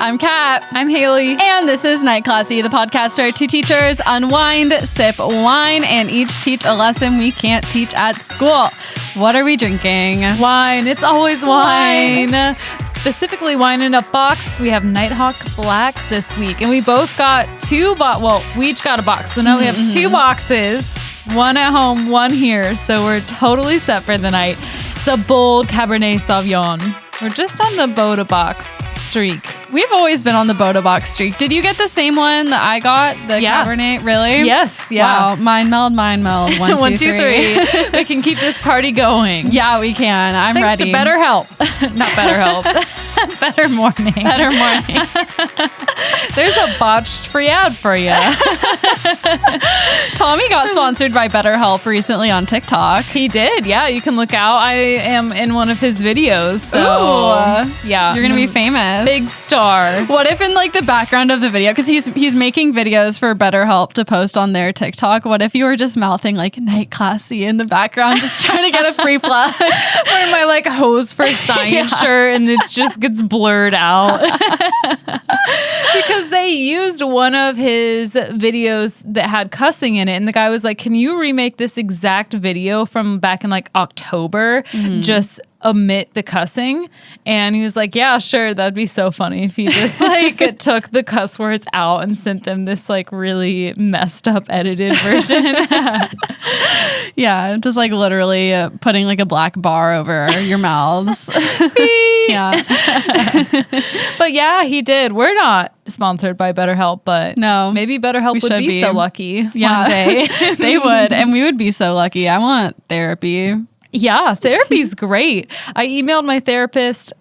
I'm Kat. I'm Haley. And this is Night Classy, the podcast where two teachers unwind, sip wine, and each teach a lesson we can't teach at school. What are we drinking? Wine. It's always wine. Specifically wine in a box. We have Nighthawk Black this week. And we both got we each got a box. So now we have two boxes. One at home, one here. So we're totally set for the night. It's a bold Cabernet Sauvignon. We're just on the Boda box streak. We've always been on the Boda box streak. Did you get the same one that I got? The Cabernet? Really? Yes. Yeah. Wow. Mind meld. 1, 2, 3. We can keep this party going. Yeah, we can. I'm Thanks ready. to BetterHelp. Not BetterHelp. Better Morning. Better Morning. There's a botched free ad for you. Tommy got sponsored by BetterHelp recently on TikTok. He did. Yeah, you can look out. I am in one of his videos. So, yeah. You're going to be famous. Big star. What if in like the background of the video, because he's making videos for BetterHelp to post on their TikTok, what if you were just mouthing like Night Classy in the background, just trying to get a free plug? Wearing my like hose for science shirt and it just gets blurred out. Because they used one of his videos that had cussing in it, and the guy was like, can you remake this exact video from back in like October? Just omit the cussing. And he was like, yeah, sure, that'd be so funny if he just like took the cuss words out and sent them this like really messed up edited version. Yeah, just like literally putting like a black bar over your mouths. Yeah. But yeah, he did. We're not sponsored by BetterHelp, but no, maybe BetterHelp would be so lucky one day. They would, and we would be so lucky. I want therapy. Yeah, therapy's great. I emailed my therapist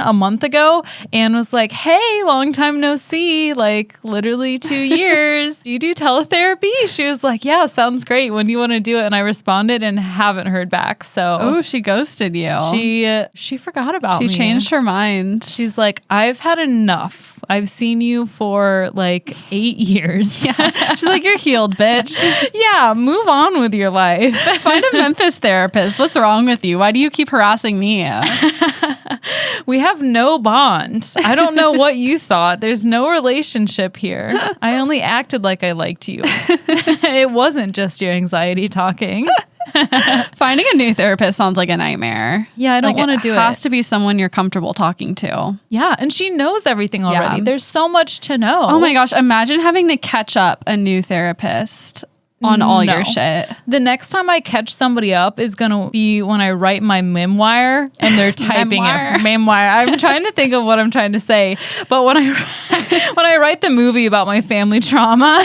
a month ago and was like, hey, long time no see, like literally 2 years. You do teletherapy? She was like, yeah, sounds great. When do you want to do it? And I responded and haven't heard back. So she ghosted you. She forgot about me. She changed her mind. She's like, I've had enough. I've seen you for like 8 years. Yeah. She's like, you're healed, bitch. Yeah, move on with your life. Find a Memphis therapist. What's wrong with you? Why do you keep harassing me? We have no bond. I don't know what you thought. There's no relationship here. I only acted like I liked you. It wasn't just your anxiety talking. Finding a new therapist sounds like a nightmare. Yeah, I don't want to do it. It has to be someone you're comfortable talking to. Yeah, and she knows everything already. Yeah. There's so much to know. Oh my gosh, imagine having to catch up a new therapist on all your shit. The next time I catch somebody up is going to be when I write my memoir and they're typing it. Memoir. I'm trying to think of what I'm trying to say. But when I write the movie about my family trauma,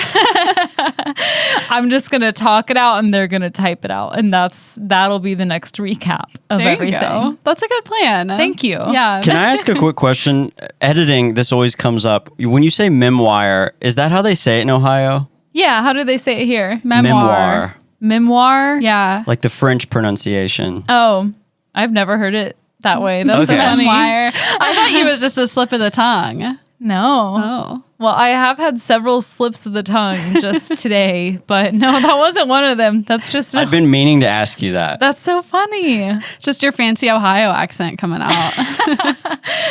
I'm just going to talk it out and they're going to type it out. And that'll be the next recap of everything. Go. That's a good plan. Thank you. Yeah. Can I ask a quick question? Editing, this always comes up. When you say memoir, is that how they say it in Ohio? Yeah, how do they say it here? Memoir. Memoir? Yeah. Like the French pronunciation. Oh, I've never heard it that way. That's okay. funny. Memoir. I thought it was just a slip of the tongue. No. Oh. Well, I have had several slips of the tongue just today, but no, that wasn't one of them. That's just... I've been meaning to ask you that. That's so funny. Just your fancy Ohio accent coming out.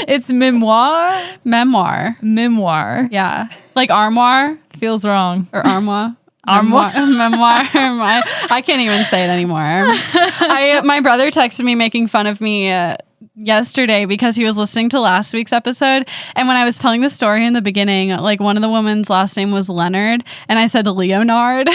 It's memoir? Memoir. Memoir. Yeah. Like armoire? Feels wrong. Or armoire? Armoire. Memoir. I can't even say it anymore. My brother texted me making fun of me yesterday because he was listening to last week's episode, and when I was telling the story in the beginning, like one of the woman's last name was Leonard and I said Leonard.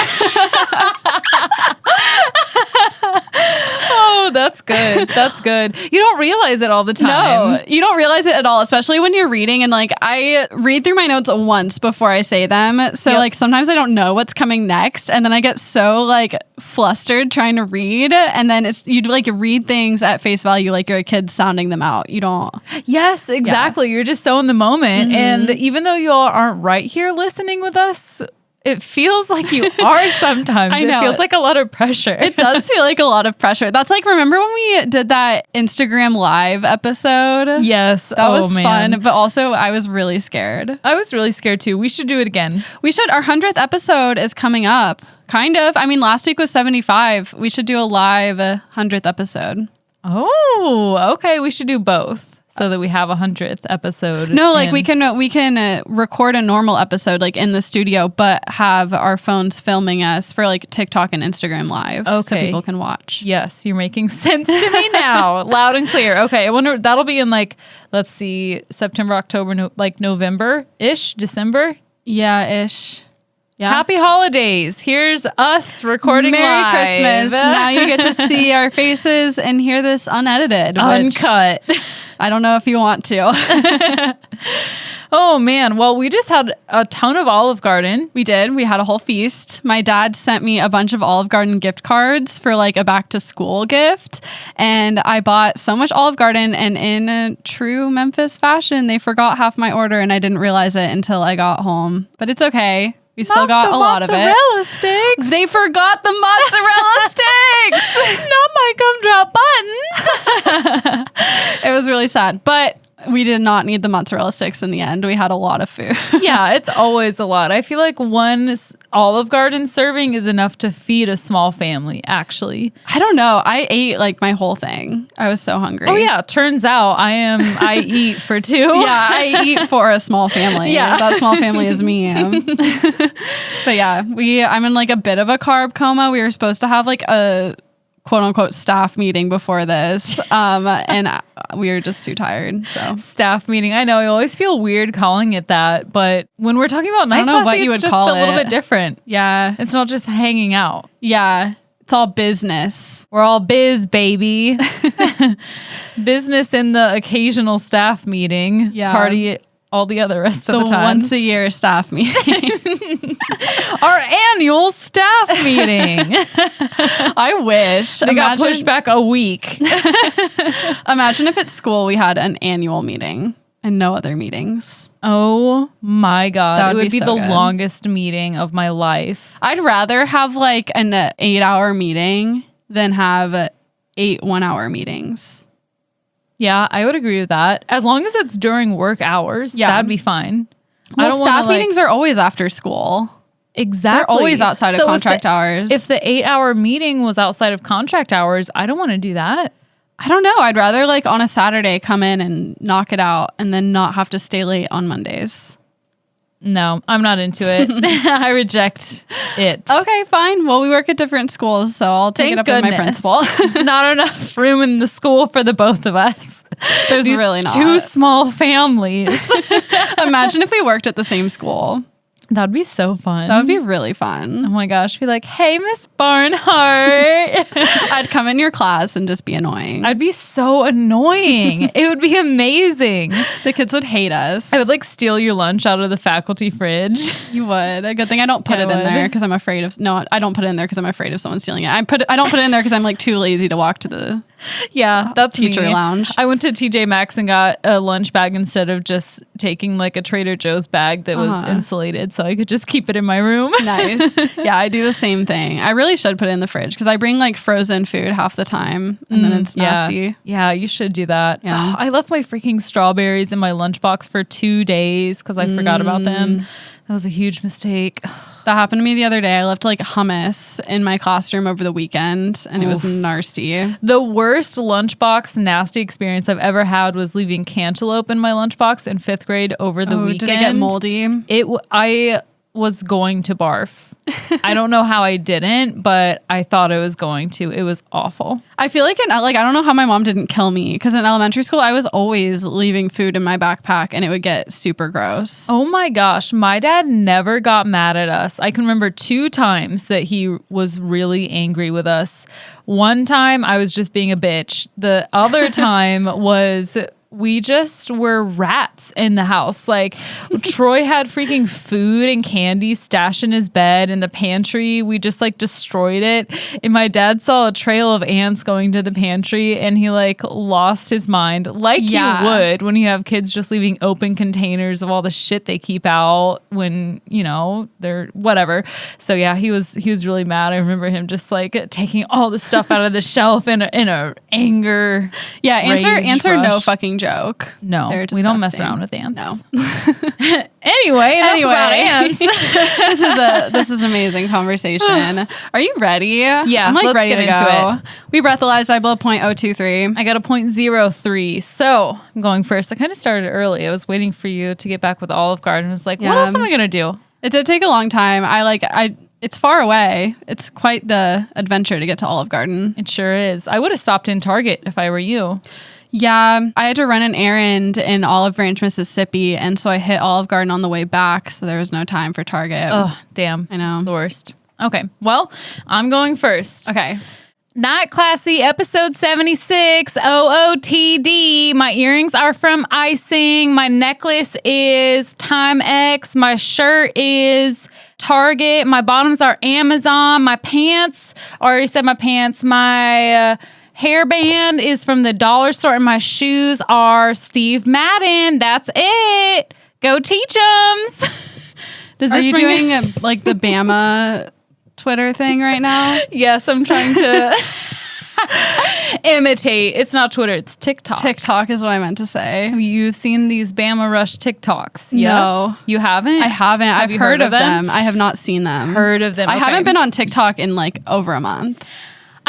Oh, that's good. That's good. You don't realize it all the time. No, you don't realize it at all, especially when you're reading, and like I read through my notes once before I say them. So like sometimes I don't know what's coming next, and then I get so like flustered trying to read, and then you'd like read things at face value like you're a kid sounding them out. You don't. Yes, exactly. Yeah. You're just so in the moment. And even though you all aren't right here listening with us, it feels like you are sometimes. I know. It feels like a lot of pressure. It does feel like a lot of pressure. That's like, remember when we did that Instagram live episode? Yes. That was fun. But also I was really scared. I was really scared too. We should do it again. We should. Our 100th episode is coming up. Kind of. I mean, last week was 75. We should do a live 100th episode. Oh, okay. We should do both. so that we have 100th episode. No, like we can record a normal episode like in the studio, but have our phones filming us for like TikTok and Instagram live, so people can watch. Yes, you're making sense to me now, loud and clear. Okay, I wonder that'll be in like, let's see, September, October, like November-ish, December. Yeah, ish. Yeah. Happy holidays. Here's us recording Merry live. Christmas. Now you get to see our faces and hear this unedited. Uncut. I don't know if you want to. Oh, man. Well, we just had a ton of Olive Garden. We did. We had a whole feast. My dad sent me a bunch of Olive Garden gift cards for like a back to school gift. And I bought so much Olive Garden, and in a true Memphis fashion, they forgot half my order and I didn't realize it until I got home. But it's okay. We still got a lot of it. Mozzarella sticks. They forgot the mozzarella sticks. Not my gumdrop buttons. It was really sad, but we did not need the mozzarella sticks in the end. We had a lot of food. Yeah, it's always a lot. I feel like one Olive Garden serving is enough to feed a small family, actually. I don't know. I ate like my whole thing. I was so hungry. Oh yeah, turns out I eat for two. Yeah, I eat for a small family. Yeah. That small family is me. But yeah, I'm in like a bit of a carb coma. We were supposed to have like a quote unquote staff meeting before this. And we were just too tired. So staff meeting. I know I always feel weird calling it that, but when we're talking about night Posse, it's just a little bit different. Yeah. It's not just hanging out. Yeah. It's all business. We're all biz, baby. Business in the occasional staff meeting. Yeah. Party all the other rest of the time. Once a year staff meeting. Our annual staff meeting. I wish. They got pushed back a week. Imagine if at school we had an annual meeting and no other meetings. Oh my God. It would be so the good. longest meeting of my life. I'd rather have like an 8-hour meeting than have 8 1-hour meetings. Yeah, I would agree with that. As long as it's during work hours, that'd be fine. Well, staff meetings are always after school. Exactly. They're always outside of contract hours. If the 8-hour meeting was outside of contract hours, I don't want to do that. I don't know. I'd rather like on a Saturday come in and knock it out and then not have to stay late on Mondays. No, I'm not into it. I reject it. Okay, fine. Well, we work at different schools, so I'll take it up with my principal. There's not enough room in the school for the both of us. There's really not. 2 small families. Imagine if we worked at the same school. That'd be so fun. That would be really fun. Oh my gosh. Be like, hey, Miss Barnhart. I'd come in your class and just be annoying. I'd be so annoying. It would be amazing. The kids would hate us. I would like steal your lunch out of the faculty fridge. You would. A good thing I don't put it in there because I'm afraid of... No, I don't put it in there because I'm afraid of someone stealing it. I don't put it in there because I'm like too lazy to walk to the... Yeah, that's teacher me. lounge. I went to TJ Maxx and got a lunch bag instead of just taking like a Trader Joe's bag that was insulated, so I could just keep it in my room. Nice. Yeah, I do the same thing. I really should put it in the fridge because I bring like frozen food half the time and then it's nasty. Yeah, you should do that. Yeah. I left my freaking strawberries in my lunchbox for 2 days because I forgot about them. That was a huge mistake. That happened to me the other day. I left like hummus in my classroom over the weekend and it was nasty. The worst lunchbox nasty experience I've ever had was leaving cantaloupe in my lunchbox in 5th grade over the weekend. Did it get moldy? I was going to barf. I don't know how I didn't, but I thought I was going to. It was awful. I feel like I don't know how my mom didn't kill me because in elementary school I was always leaving food in my backpack and it would get super gross. Oh my gosh, my dad never got mad at us. I can remember 2 times that he was really angry with us. One time I was just being a bitch. The other time was we just were rats in the house. Like Troy had freaking food and candy stashed in his bed in the pantry. We just like destroyed it. And my dad saw a trail of ants going to the pantry and he like lost his mind like you would when you have kids just leaving open containers of all the shit they keep out when, you know, they're whatever. So yeah, he was really mad. I remember him just like taking all the stuff out of the shelf in a anger. Yeah, ants are no fucking running joke. No, They're we don't mess disgusting. around with ants. No. Anyway, enough about ants. this is an amazing conversation. Are you ready? Yeah, I'm like let's ready get to into go. it. We breathalyzed. I blew 0.023. I got a 0.03. So I'm going first. I kind of started early. I was waiting for you to get back with Olive Garden. I was like, what else am I going to do? It did take a long time. It's far away. It's quite the adventure to get to Olive Garden. It sure is. I would have stopped in Target if I were you. Yeah, I had to run an errand in Olive Branch, Mississippi, and so I hit Olive Garden on the way back, so there was no time for Target. Oh, damn. I know. The worst. Okay, well, I'm going first. Okay. Not Classy, episode 76, OOTD. My earrings are from Icing. My necklace is Time X. My shirt is Target. My bottoms are Amazon. My pants, I already said my pants. My hairband is from the dollar store, and my shoes are Steve Madden. That's it. Go Teach'ems. Are you doing like the Bama Twitter thing right now? Yes, I'm trying to imitate. It's not Twitter, it's TikTok. TikTok is what I meant to say. You've seen these Bama Rush TikToks? No. Yes? You haven't? I haven't. I've you heard of them. I have not seen them. Heard of them. I Okay. haven't been on TikTok in like over a month.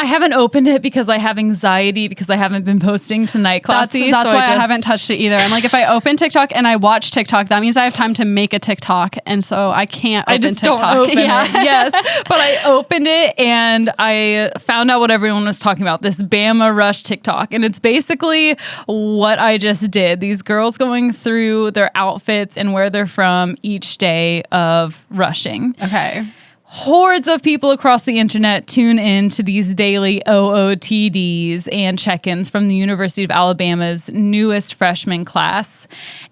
I haven't opened it because I have anxiety because I haven't been posting to Night Classy. That's so why I haven't touched it either. I'm like, if I open TikTok and I watch TikTok, that means I have time to make a TikTok, and so I can't open I just TikTok. don't open it. Yes, but I opened it and I found out what everyone was talking about, this Bama Rush TikTok. And it's basically what I just did. These girls going through their outfits and where they're from each day of rushing. Okay. Hordes of people across the internet tune in to these daily OOTDs and check-ins from the University of Alabama's newest freshman class.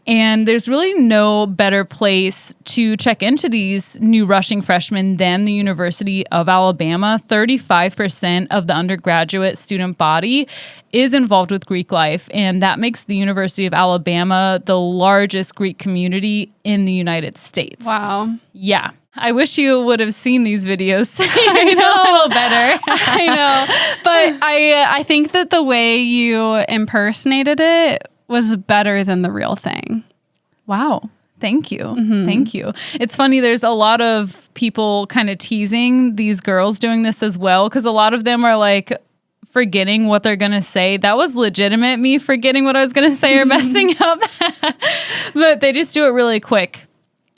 And there's really no better place to check into these new rushing freshmen than the University of Alabama. 35% of the undergraduate student body is involved with Greek life, and that makes the University of Alabama the largest Greek community in the United States. Wow. Yeah. I wish you would have seen these videos so you know a little better. I know. But I think that the way you impersonated it was better than the real thing. Wow. Thank you. Mm-hmm. Thank you. It's funny. There's a lot of people kind of teasing these girls doing this as well, because a lot of them are like forgetting what they're going to say. That was legitimate, me forgetting what I was going to say or messing up. But they just do it really quick.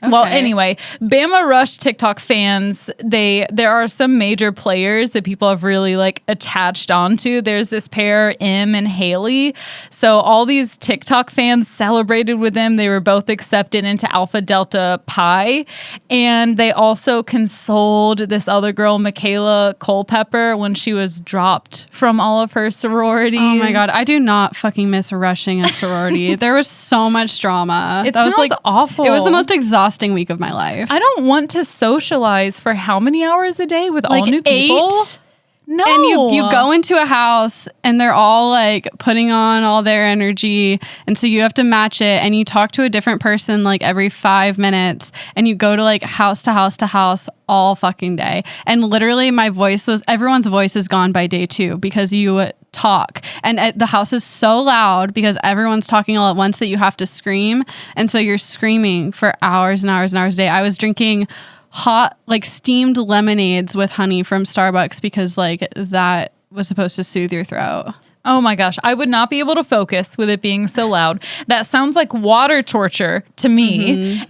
Okay. Well, anyway, Bama Rush TikTok fans, there are some major players that people have really like attached onto. There's this pair, Em and Haley. So all these TikTok fans celebrated with them. They were both accepted into Alpha Delta Pi. And they also consoled this other girl, Michaela Culpepper, when she was dropped from all of her sororities. Oh my God. I do not fucking miss rushing a sorority. There was so much drama. That was like awful. It was the most exhausting week of my life. I don't want to socialize for how many hours a day with like all new people? 8? No. And you go into a house and they're all like putting on all their energy. And so you have to match it, and you talk to a different person like every 5 minutes, and you go to like house to house to house all fucking day. And literally everyone's voice is gone by day 2 because you talk, and the house is so loud because everyone's talking all at once that you have to scream. And so you're screaming for hours and hours and hours a day. I was drinking hot, like steamed lemonades with honey from Starbucks because like that was supposed to soothe your throat. Oh my gosh, I would not be able to focus with it being so loud. That sounds like water torture to me,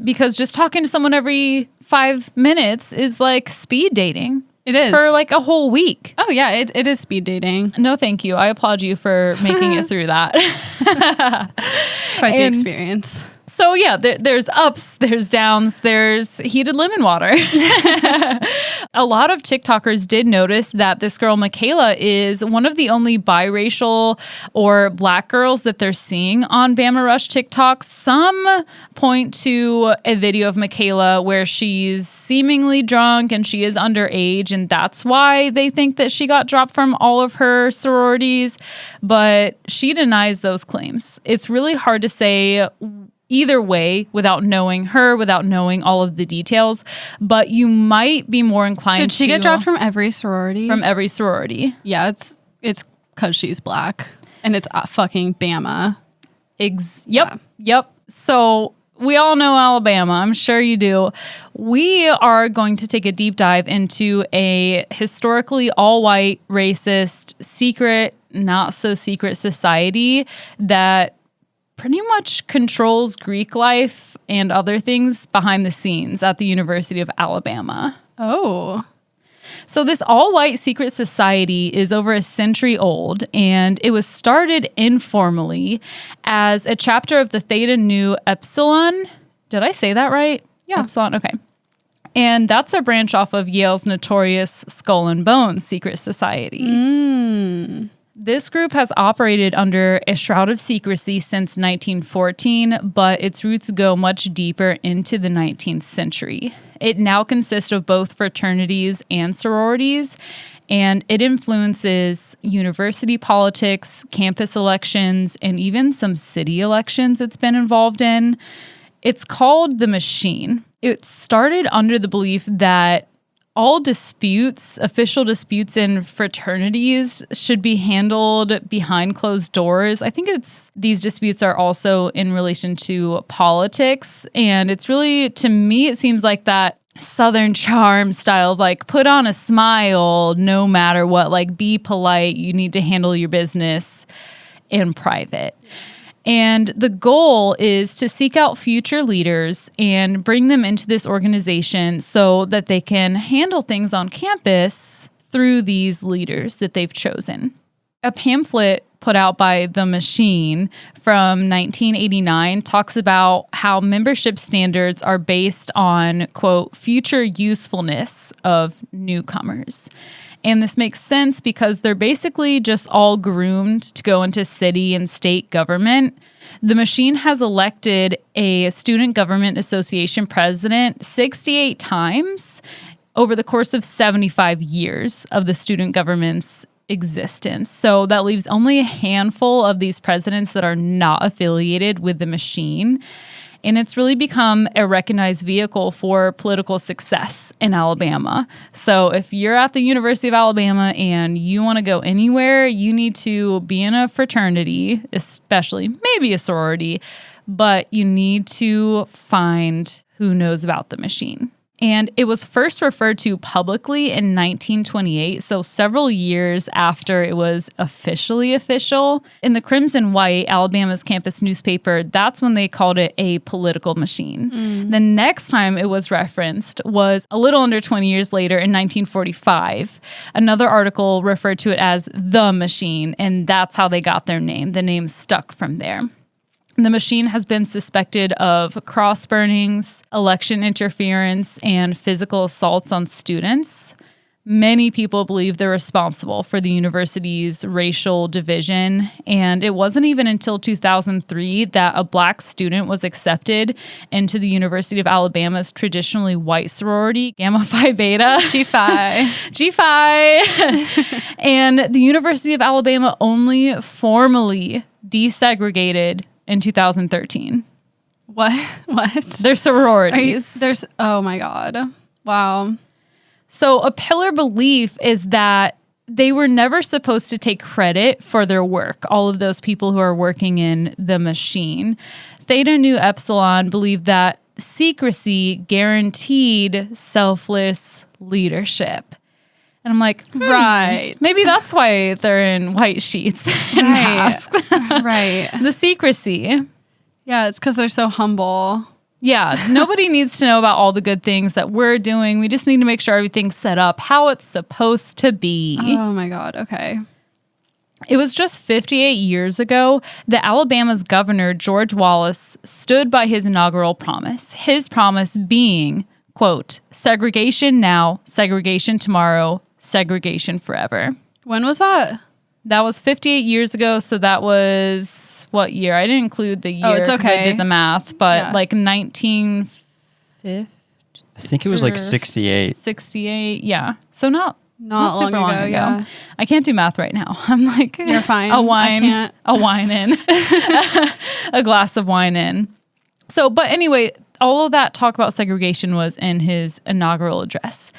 because just talking to someone every 5 minutes is like speed dating. It is. For like a whole week. Oh yeah, it is speed dating. No, thank you. I applaud you for making it through that. It's quite the experience. So yeah, there's ups, there's downs, there's heated lemon water. A lot of TikTokers did notice that this girl, Michaela, is one of the only biracial or black girls that they're seeing on Bama Rush TikTok. Some point to a video of Michaela where she's seemingly drunk and she is underage, and that's why they think that she got dropped from all of her sororities. But she denies those claims. It's really hard to say either way without knowing her, without knowing all of the details, but you might be more inclined to... Did she get dropped from every sorority? From every sorority. Yeah, it's because she's black. And it's fucking Bama. Yep. So we all know Alabama. I'm sure you do. We are going to take a deep dive into a historically all-white, racist, secret, not so secret society that pretty much controls Greek life and other things behind the scenes at the University of Alabama. Oh. So this all-white secret society is over a century old, and it was started informally as a chapter of the Theta Nu Epsilon. Did I say that right? Yeah. Epsilon, okay. And that's a branch off of Yale's notorious Skull and Bones secret society. This group has operated under a shroud of secrecy since 1914, but its roots go much deeper into the 19th century. It now consists of both fraternities and sororities, and it influences university politics, campus elections, and even some city elections it's been involved in. It's called the Machine. It started under the belief that all disputes, official disputes in fraternities, should be handled behind closed doors. I think these disputes are also in relation to politics. And it's really, to me, it seems like that Southern charm style of like, put on a smile no matter what, like be polite. You need to handle your business in private. And the goal is to seek out future leaders and bring them into this organization so that they can handle things on campus through these leaders that they've chosen. A pamphlet put out by The Machine from 1989 talks about how membership standards are based on, quote, future usefulness of newcomers. And this makes sense because they're basically just all groomed to go into city and state government. The Machine has elected a student government association president 68 times over the course of 75 years of the student government's existence. So that leaves only a handful of these presidents that are not affiliated with the Machine. And it's really become a recognized vehicle for political success in Alabama. So if you're at the University of Alabama and you want to go anywhere, you need to be in a fraternity, especially maybe a sorority, but you need to find who knows about the Machine. And it was first referred to publicly in 1928, so several years after it was officially official. In the Crimson White, Alabama's campus newspaper, that's when they called it a political machine. The next time it was referenced was a little under 20 years later in 1945. Another article referred to it as the Machine, and that's how they got their name. The name stuck from there. The Machine has been suspected of cross burnings, election interference, and physical assaults on students. Many people believe they're responsible for the university's racial division, and it wasn't even until 2003 that a black student was accepted into the University of Alabama's traditionally white sorority, Gamma Phi Beta. G Phi. And the University of Alabama only formally desegregated in 2013. What? They're sororities. Oh my God. Wow. So a pillar belief is that they were never supposed to take credit for their work, all of those people who are working in the Machine. Theta Nu Epsilon believed that secrecy guaranteed selfless leadership. And I'm like, right. Maybe that's why they're in white sheets and masks. Right. The secrecy. Yeah, it's because they're so humble. Yeah, nobody needs to know about all the good things that we're doing. We just need to make sure everything's set up how it's supposed to be. Oh my God, okay. It was just 58 years ago that Alabama's governor, George Wallace, stood by his inaugural promise. His promise being, quote, segregation now, segregation tomorrow, segregation forever. When was that? That was 58 years ago, so that was what year? I didn't include the year. Oh, it's okay. I did the math, but like 1950. I think it was like 68. 68, yeah. So not long super long ago. Yeah. I can't do math right now. I'm like, you're fine. A wine in, a glass of wine in. So, but anyway, all of that talk about segregation was in his inaugural address.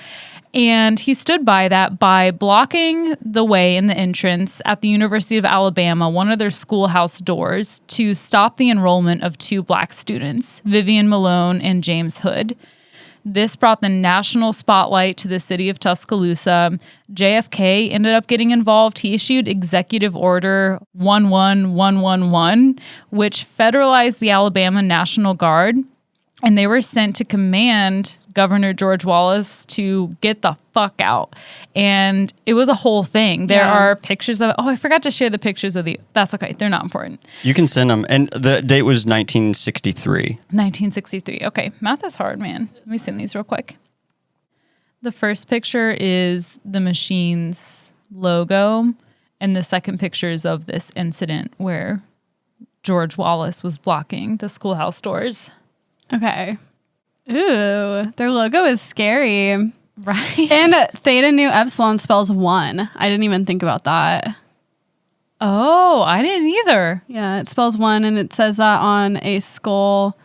And he stood by that by blocking the way in the entrance at the University of Alabama, one of their schoolhouse doors, to stop the enrollment of 2 black students, Vivian Malone and James Hood. This brought the national spotlight to the city of Tuscaloosa. JFK ended up getting involved. He issued Executive Order 11111, which federalized the Alabama National Guard. And they were sent to command Governor George Wallace to get the fuck out. And it was a whole thing. There are pictures of, I forgot to share the pictures of that's okay. They're not important. You can send them. And the date was 1963. 1963. Okay. Math is hard, man. Let me send these real quick. The first picture is the machine's logo. And the second picture is of this incident where George Wallace was blocking the schoolhouse doors. Okay. Ooh, their logo is scary. Right. And Theta Nu Epsilon spells 1. I didn't even think about that. Oh, I didn't either. Yeah, it spells 1, and it says that on a skull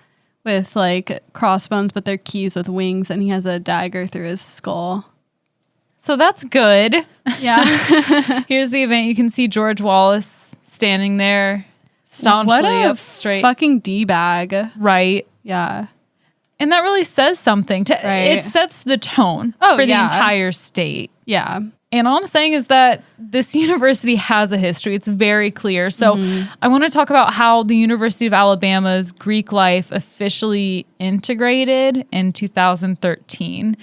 with like crossbones, but they're keys with wings, and he has a dagger through his skull. So that's good. Yeah. Here's the event. You can see George Wallace standing there, staunchly up straight. Fucking D-bag. Right. Yeah. And that really says something. It sets the tone for the entire state. Yeah. And all I'm saying is that this university has a history. It's very clear. So I want to talk about how the University of Alabama's Greek life officially integrated in 2013.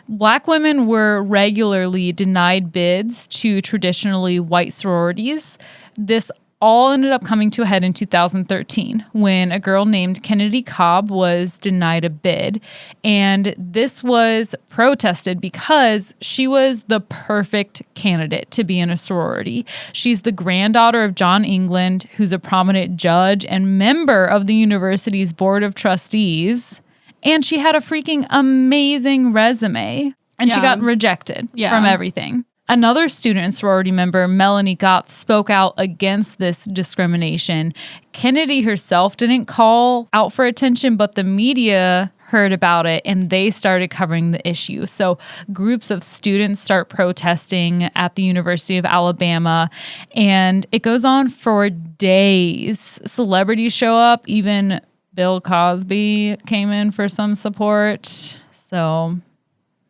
Black women were regularly denied bids to traditionally white sororities. This all ended up coming to a head in 2013 when a girl named Kennedy Cobb was denied a bid. And this was protested because she was the perfect candidate to be in a sorority. She's the granddaughter of John England, who's a prominent judge and member of the university's board of trustees. And she had a freaking amazing resume. And she got rejected from everything. Another student and sorority member, Melanie Gott, spoke out against this discrimination. Kennedy herself didn't call out for attention, but the media heard about it and they started covering the issue. So groups of students start protesting at the University of Alabama, and it goes on for days. Celebrities show up. Even Bill Cosby came in for some support. So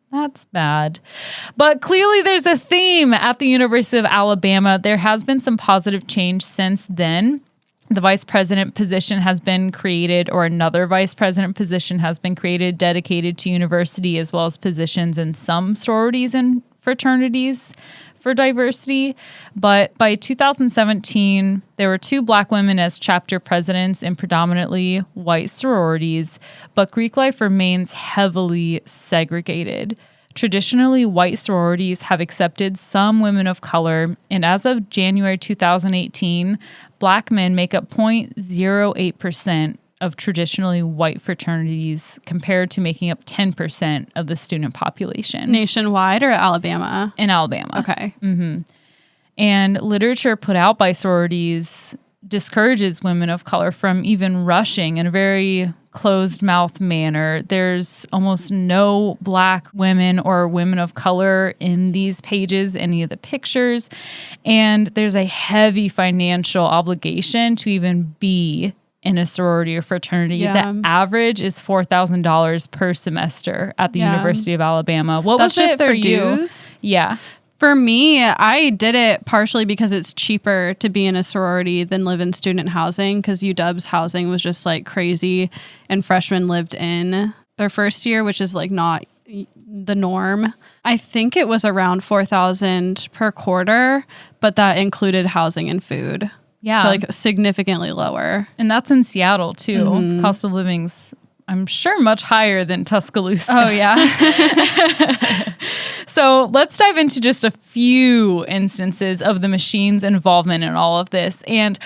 that's bad. But clearly there's a theme at the University of Alabama. There has been some positive change since then. The vice president position has been created, or another vice president position has been created dedicated to university, as well as positions in some sororities and fraternities for diversity. But by 2017, there were 2 black women as chapter presidents in predominantly white sororities, but Greek life remains heavily segregated. Traditionally, white sororities have accepted some women of color, and as of January 2018, black men make up 0.08% of traditionally white fraternities compared to making up 10% of the student population. Nationwide or Alabama? In Alabama. Okay. And literature put out by sororities discourages women of color from even rushing in a very closed mouth manner. There's almost no black women or women of color in these pages, any of the pictures. And there's a heavy financial obligation to even be in a sorority or fraternity. The average is $4,000 per semester at the University of Alabama. What That's was just it their for you? dues? Yeah. For me, I did it partially because it's cheaper to be in a sorority than live in student housing, because UW's housing was just like crazy, and freshmen lived in their first year, which is like not the norm. I think it was around $4,000 per quarter, but that included housing and food. Yeah. So like significantly lower. And that's in Seattle too. Cost of living's, I'm sure, much higher than Tuscaloosa. Oh, yeah. So let's dive into just a few instances of the machine's involvement in all of this. And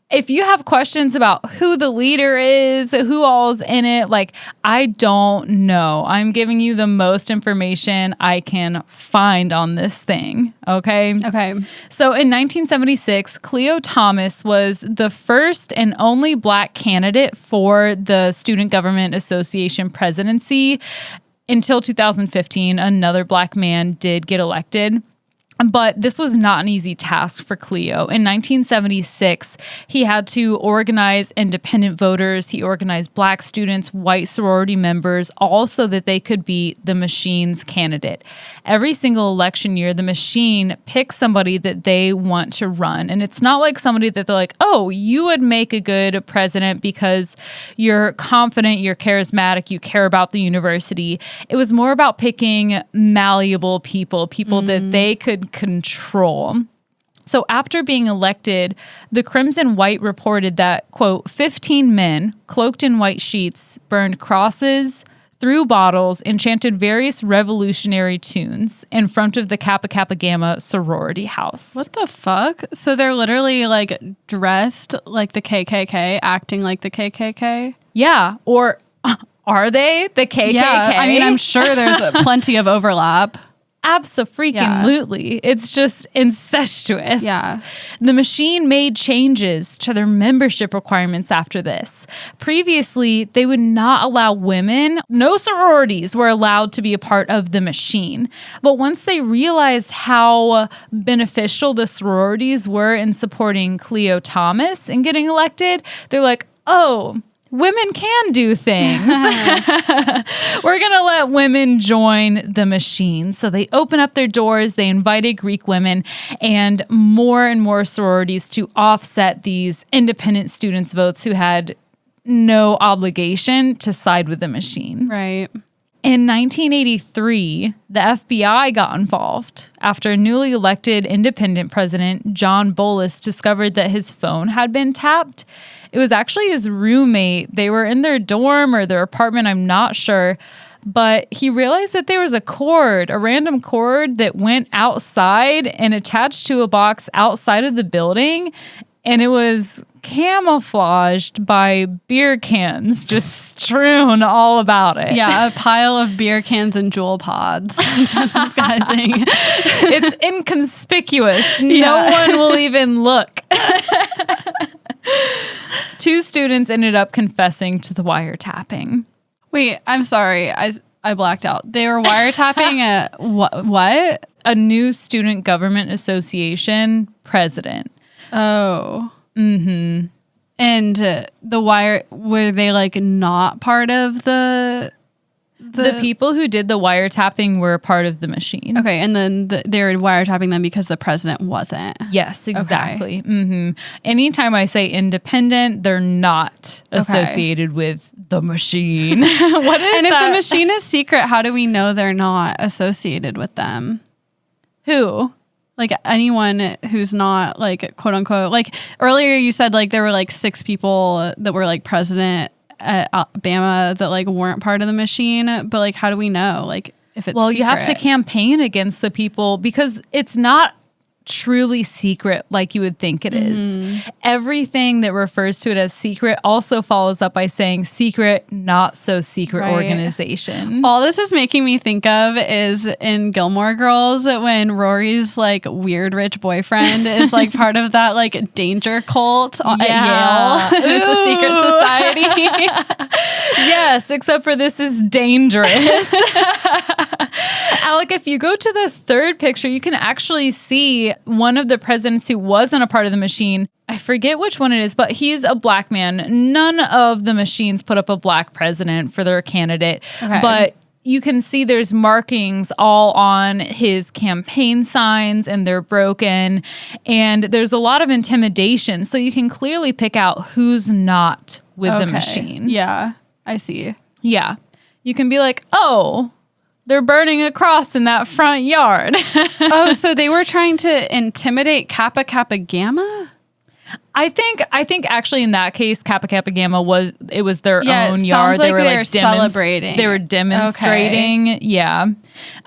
if you have questions about who the leader is, who all's in it, like, I don't know. I'm giving you the most information I can find on this thing, okay? Okay. So in 1976, Cleo Thomas was the first and only black candidate for the Student Government Association presidency. Until 2015, another black man did get elected. But this was not an easy task for Cleo. In 1976, he had to organize independent voters. He organized black students, white sorority members, all so that they could be the machine's candidate. Every single election year, the machine picks somebody that they want to run. And it's not like somebody that they're like, oh, you would make a good president because you're confident, you're charismatic, you care about the university. It was more about picking malleable people that they could control. So after being elected, the Crimson White reported that, quote, 15 men cloaked in white sheets burned crosses, threw bottles, and chanted various revolutionary tunes in front of the Kappa Kappa Gamma sorority house. What the fuck? So they're literally like dressed like the KKK, acting like the KKK? Yeah. Or are they the KKK? Yeah, I mean, I'm sure there's plenty of overlap. Abso-freaking-lutely. It's just incestuous. Yeah. The machine made changes to their membership requirements after this. Previously, they would not allow women. No sororities were allowed to be a part of the machine. But once they realized how beneficial the sororities were in supporting Cleo Thomas and getting elected, they're like, oh, women can do things. We're going to let women join the machine. So they open up their doors. They invited Greek women and more sororities to offset these independent students' votes who had no obligation to side with the machine. Right. In 1983, the FBI got involved after newly elected independent president John Bolus discovered that his phone had been tapped. It was actually his roommate. They were in their dorm or their apartment, I'm not sure. But he realized that there was a cord, a random cord that went outside and attached to a box outside of the building. And it was camouflaged by beer cans just strewn all about it. Yeah, a pile of beer cans and jewel pods. Just disguising. It's inconspicuous. No one will even look. 2 students ended up confessing to the wiretapping. Wait, I'm sorry. I blacked out. They were wiretapping a what? A new student government association president. Oh. Mm-hmm. And were they like not part of the people who did the wiretapping were part of the machine. Okay, and then they were wiretapping them because the president wasn't. Yes, exactly. Okay. Mm-hmm. Anytime I say independent, they're not associated with the machine. What is and that? If the machine is secret, how do we know they're not associated with them? Who? Like anyone who's not like quote unquote, like earlier you said like there were like 6 people that were like president at Alabama that like weren't part of the machine, but like how do we know like if it's secret? You have to campaign against the people because it's not truly secret like you would think it is. Everything that refers to it as secret also follows up by saying secret, not so secret organization. All this is making me think of is in Gilmore Girls when Rory's like weird rich boyfriend is like part of that like danger cult at Yale. It's a secret society. Yes, except for this is dangerous. Alec, if you go to the 3rd picture, you can actually see one of the presidents who wasn't a part of the machine. I forget which one it is, but he's a black man. None of the machines put up a black president for their candidate. Okay. But you can see there's markings all on his campaign signs and they're broken. And there's a lot of intimidation. So you can clearly pick out who's not with the machine. Yeah, I see. Yeah. You can be like, oh, they're burning a cross in that front yard. Oh, so they were trying to intimidate Kappa Kappa Gamma? I think actually in that case, Kappa Kappa Gamma was their own yard. They were celebrating. They were demonstrating. Okay. Yeah.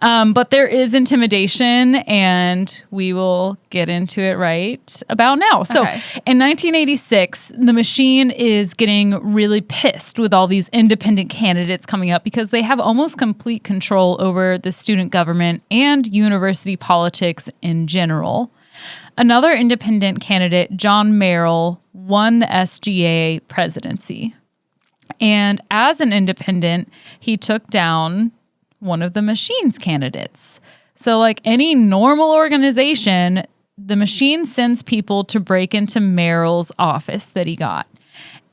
But there is intimidation and we will get into it right about now. So in 1986, the machine is getting really pissed with all these independent candidates coming up because they have almost complete control over the student government and university politics in general. Another independent candidate, John Merrill, won the SGA presidency. And as an independent, he took down one of the machine's candidates. So like any normal organization, the machine sends people to break into Merrill's office that he got.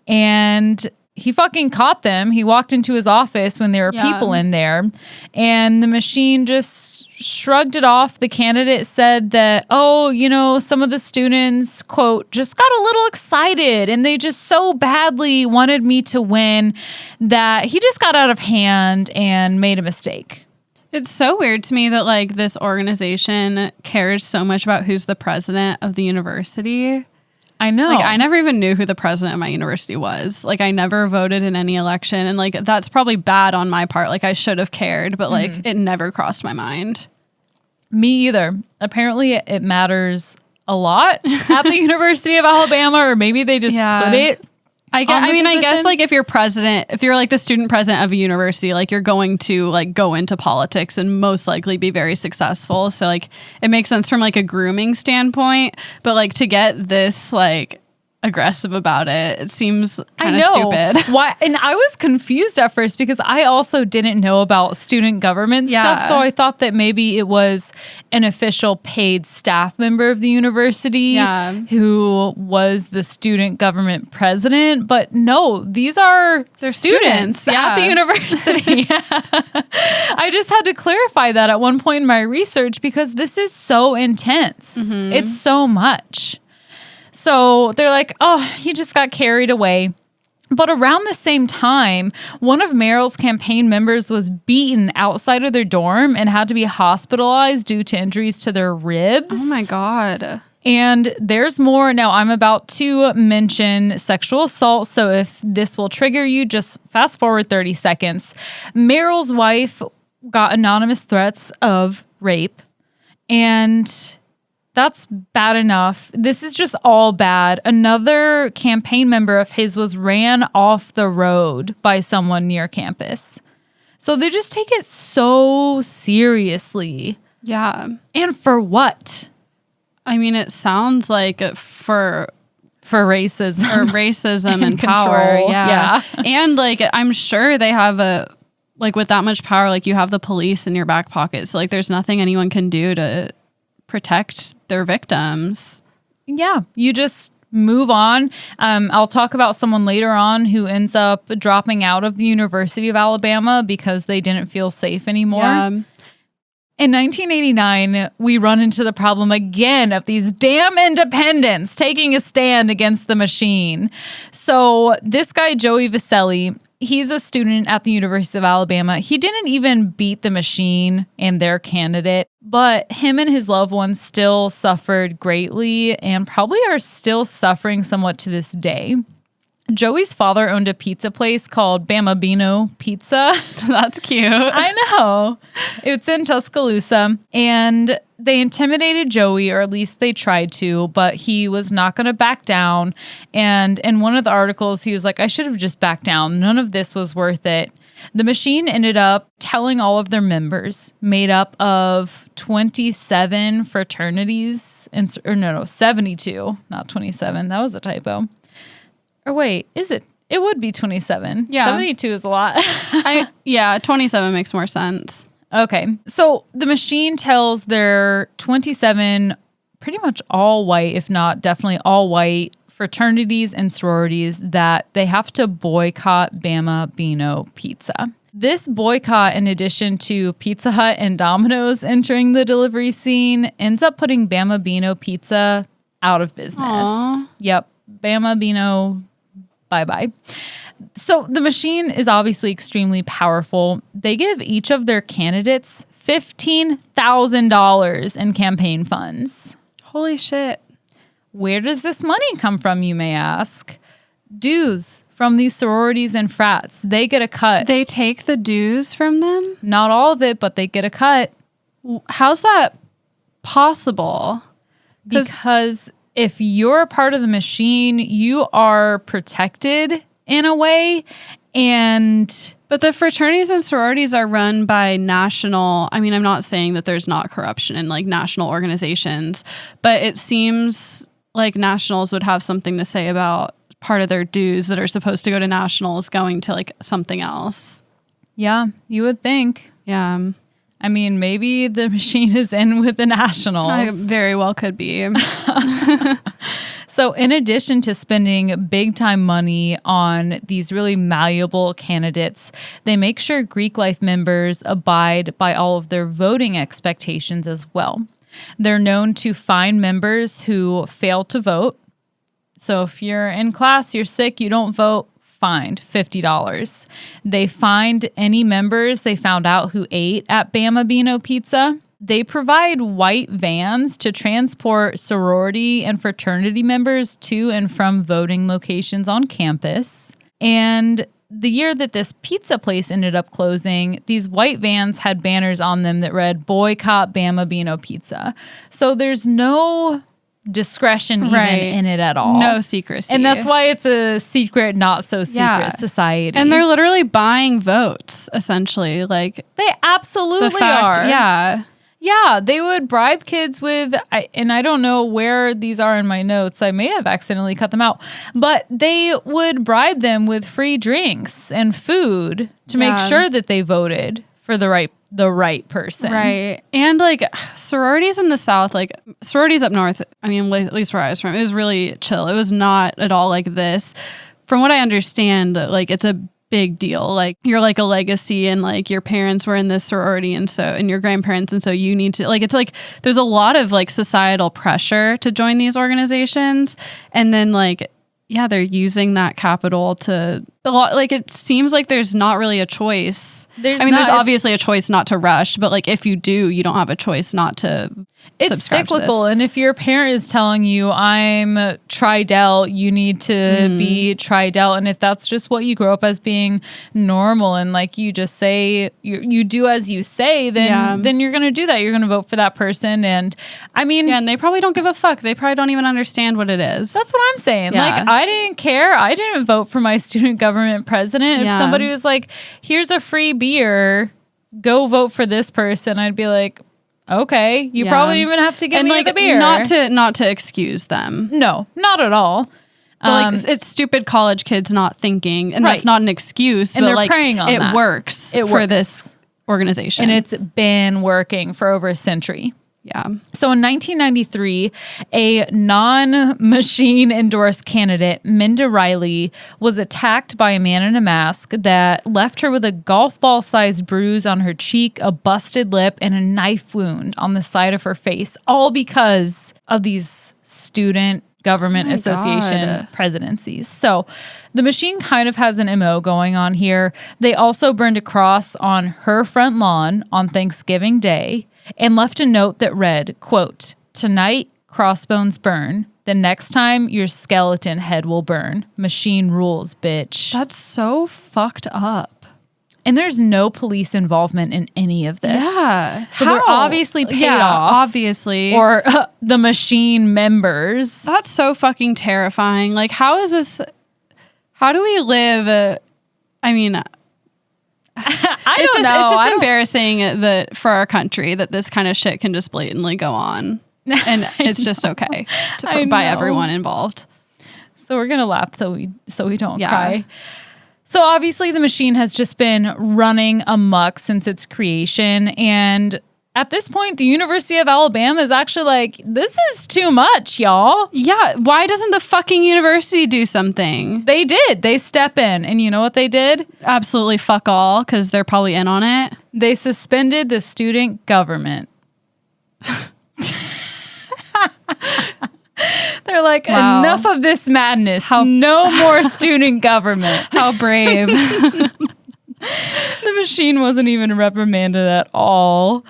And he fucking caught them. He walked into his office when there were people in there, and the machine just shrugged it off. The candidate said that, some of the students, quote, just got a little excited and they just so badly wanted me to win that he just got out of hand and made a mistake. It's so weird to me that like this organization cares so much about who's the president of the university. I know. Like, I never even knew who the president of my university was. Like, I never voted in any election. And, like, that's probably bad on my part. Like, I should have cared, but, like, it never crossed my mind. Me either. Apparently, it matters a lot at the University of Alabama, or maybe they just put it. I guess, like, if you're like the student president of a university, like, you're going to, like, go into politics and most likely be very successful. So, like, it makes sense from, like, a grooming standpoint. But, like, to get this, like, aggressive about it seems kind of stupid. Why? And I was confused at first because I also didn't know about student government stuff. So I thought that maybe it was an official paid staff member of the university who was the student government president. But no, they're students at the university. I just had to clarify that at one point in my research because this is so intense. It's so much. So they're like, oh, he just got carried away. But around the same time, one of Merrill's campaign members was beaten outside of their dorm and had to be hospitalized due to injuries to their ribs. Oh my God. And there's more. Now, I'm about to mention sexual assault. So if this will trigger you, just fast forward 30 seconds. Merrill's wife got anonymous threats of rape. And that's bad enough. This is just all bad. Another campaign member of his was ran off the road by someone near campus. So they just take it so seriously. Yeah. And for what? I mean, it sounds like for racism. Or racism and control. Power. Yeah. And like, I'm sure they have with that much power, like you have the police in your back pocket. So like, there's nothing anyone can do to protect their victims. Yeah, you just move on. I'll talk about someone later on who ends up dropping out of the University of Alabama because they didn't feel safe anymore. Yeah. In 1989, we run into the problem again of these damn independents taking a stand against the machine. So this guy, Joey Vaseli, he's a student at the University of Alabama. He didn't even beat the machine and their candidate, but him and his loved ones still suffered greatly and probably are still suffering somewhat to this day. Joey's father owned a pizza place called Bambino Pizza. That's cute. I know. It's in Tuscaloosa. And they intimidated Joey, or at least they tried to, but he was not going to back down. And in one of the articles, he was like, I should have just backed down. None of this was worth it. The machine ended up telling all of their members, made up of 27 fraternities, 72, not 27. That was a typo. Or wait, is it? It would be 27. Yeah. 72 is a lot. 27 makes more sense. Okay. So the machine tells their 27 pretty much all white, if not definitely all white fraternities and sororities that they have to boycott Bama Bino Pizza. This boycott, in addition to Pizza Hut and Domino's entering the delivery scene, ends up putting Bama Bino Pizza out of business. Aww. Yep. Bama Bino, bye-bye. So the machine is obviously extremely powerful. They give each of their candidates $15,000 in campaign funds. Holy shit. Where does this money come from, you may ask? Dues from these sororities and frats. They get a cut. They take the dues from them? Not all of it, but they get a cut. How's that possible? Because if you're a part of the machine, you are protected in a way. But the fraternities and sororities are run by national. I mean, I'm not saying that there's not corruption in like national organizations, but it seems like nationals would have something to say about part of their dues that are supposed to go to nationals going to like something else. Yeah, you would think. Yeah. I mean, maybe the machine is in with the Nationals. Very well could be. So in addition to spending big time money on these really malleable candidates, they make sure Greek life members abide by all of their voting expectations as well. They're known to fine members who fail to vote. So if you're in class, you're sick, you don't vote, fined $50. They fined any members they found out who ate at Bama Bino Pizza. They provide white vans to transport sorority and fraternity members to and from voting locations on campus. And the year that this pizza place ended up closing, these white vans had banners on them that read, "Boycott Bama Bino Pizza." So there's no discretion even in it at all. No secrecy. And that's why it's a secret, not so secret society. And they're literally buying votes, essentially. Like, they absolutely the fact, are. Yeah. Yeah, they would bribe kids with, and I don't know where these are in my notes. I may have accidentally cut them out, but they would bribe them with free drinks and food to make sure that they voted for the right person. Right. And like sororities in the South, like sororities up north, I mean, at least where I was from, it was really chill. It was not at all like this. From what I understand, like it's a big deal. Like you're like a legacy and like your parents were in this sorority and your grandparents, and so you need to, like, it's like there's a lot of like societal pressure to join these organizations. And then like, yeah, they're using that capital to a lot, like it seems like there's not really a choice. There's obviously a choice not to rush, but like if you do, you don't have a choice not to. It's cyclical, and if your parent is telling you, "I'm Tridel," you need to be Tridel, and if that's just what you grow up as being normal, and like you just say you do as you say, then you're gonna do that. You're gonna vote for that person, and I mean, and they probably don't give a fuck. They probably don't even understand what it is. That's what I'm saying. Yeah. Like I didn't care. I didn't vote for my student government president. If somebody was like, "Here's a free beer, go vote for this person," I'd be like, okay, you probably even have to give me the beer. Not to excuse them. No, not at all. But like it's stupid college kids not thinking, and that's not an excuse. And but they're like preying on that. It works for this organization, and it's been working for over a century. Yeah. So in 1993, a non-machine endorsed candidate, Minda Riley, was attacked by a man in a mask that left her with a golf ball sized bruise on her cheek, a busted lip, and a knife wound on the side of her face, all because of these student government association presidencies. So the machine kind of has an MO going on here. They also burned a cross on her front lawn on Thanksgiving Day and left a note that read, quote, "Tonight, crossbones burn. The next time, your skeleton head will burn. Machine rules, bitch." That's so fucked up. And there's no police involvement in any of this. Yeah. So they're obviously paid off. Obviously. Or the machine members. That's so fucking terrifying. Like, how do we live? I mean, it's just embarrassing that for our country that this kind of shit can just blatantly go on, and it's just okay by everyone involved. So we're gonna laugh so we don't cry. So obviously the machine has just been running amok since its creation, and at this point, the University of Alabama is actually like, this is too much, y'all. Yeah, why doesn't the fucking university do something? They did. They step in. And you know what they did? Absolutely fuck all, because they're probably in on it. They suspended the student government. They're like, enough of this madness. No more student government. How brave. The machine wasn't even reprimanded at all.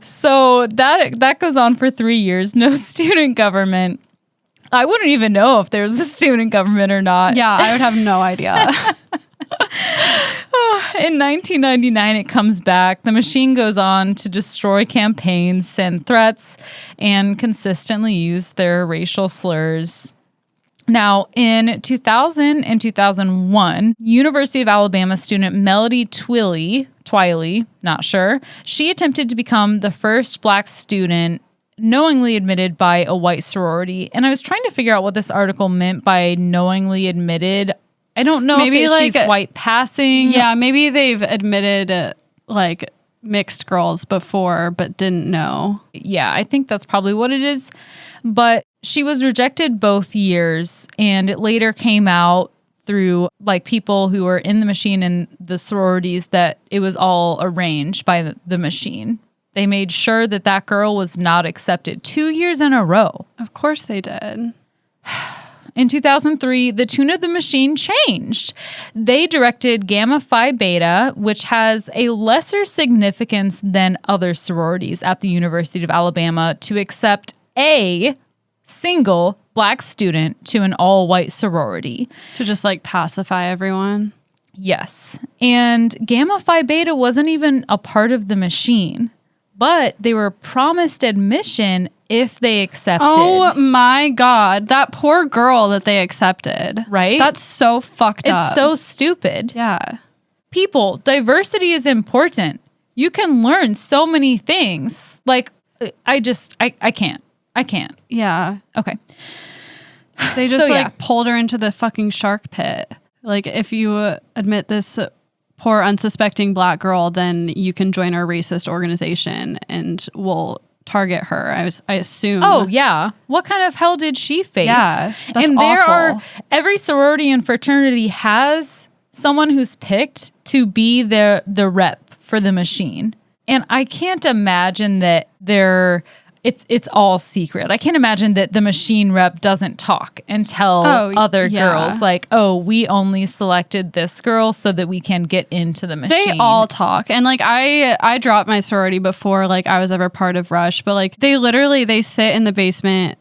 So that goes on for 3 years. No student government. I wouldn't even know if there's a student government or not. Yeah, I would have no idea. In 1999, it comes back. The machine goes on to destroy campaigns, send threats, and consistently use their racial slurs. Now, in 2000 and 2001, University of Alabama student Melody Twiley, not sure, she attempted to become the first Black student knowingly admitted by a white sorority. And I was trying to figure out what this article meant by knowingly admitted. I don't know if she's white passing. Yeah, maybe they've admitted, like, mixed girls before but didn't know. Yeah, I think that's probably what it is. But she was rejected both years, and it later came out through like people who were in the machine and the sororities that it was all arranged by the machine. They made sure that that girl was not accepted 2 years in a row. Of course they did. In 2003, the tune of the machine changed. They directed Gamma Phi Beta, which has a lesser significance than other sororities at the University of Alabama, to accept a single black student to an all-white sorority. To just like pacify everyone. Yes. And Gamma Phi Beta wasn't even a part of the machine, but they were promised admission if they accepted. Oh my God. That poor girl that they accepted. Right? That's so fucked up. It's so stupid. Yeah. People, diversity is important. You can learn so many things. Like, I can't. I can't. Yeah. Okay. They just So, yeah. pulled her into the fucking shark pit. Like, if you admit this poor unsuspecting black girl, then you can join our racist organization and we'll target her. I assume. Oh, yeah. What kind of hell did she face? Yeah, that's and there awful. every sorority and fraternity has someone who's picked to be the rep for the machine. And I can't imagine that it's all secret. I can't imagine that the machine rep doesn't talk and tell other girls like, oh, we only selected this girl so that we can get into the machine. They all talk. And like I dropped my sorority before like I was ever part of Rush, but like they sit in the basement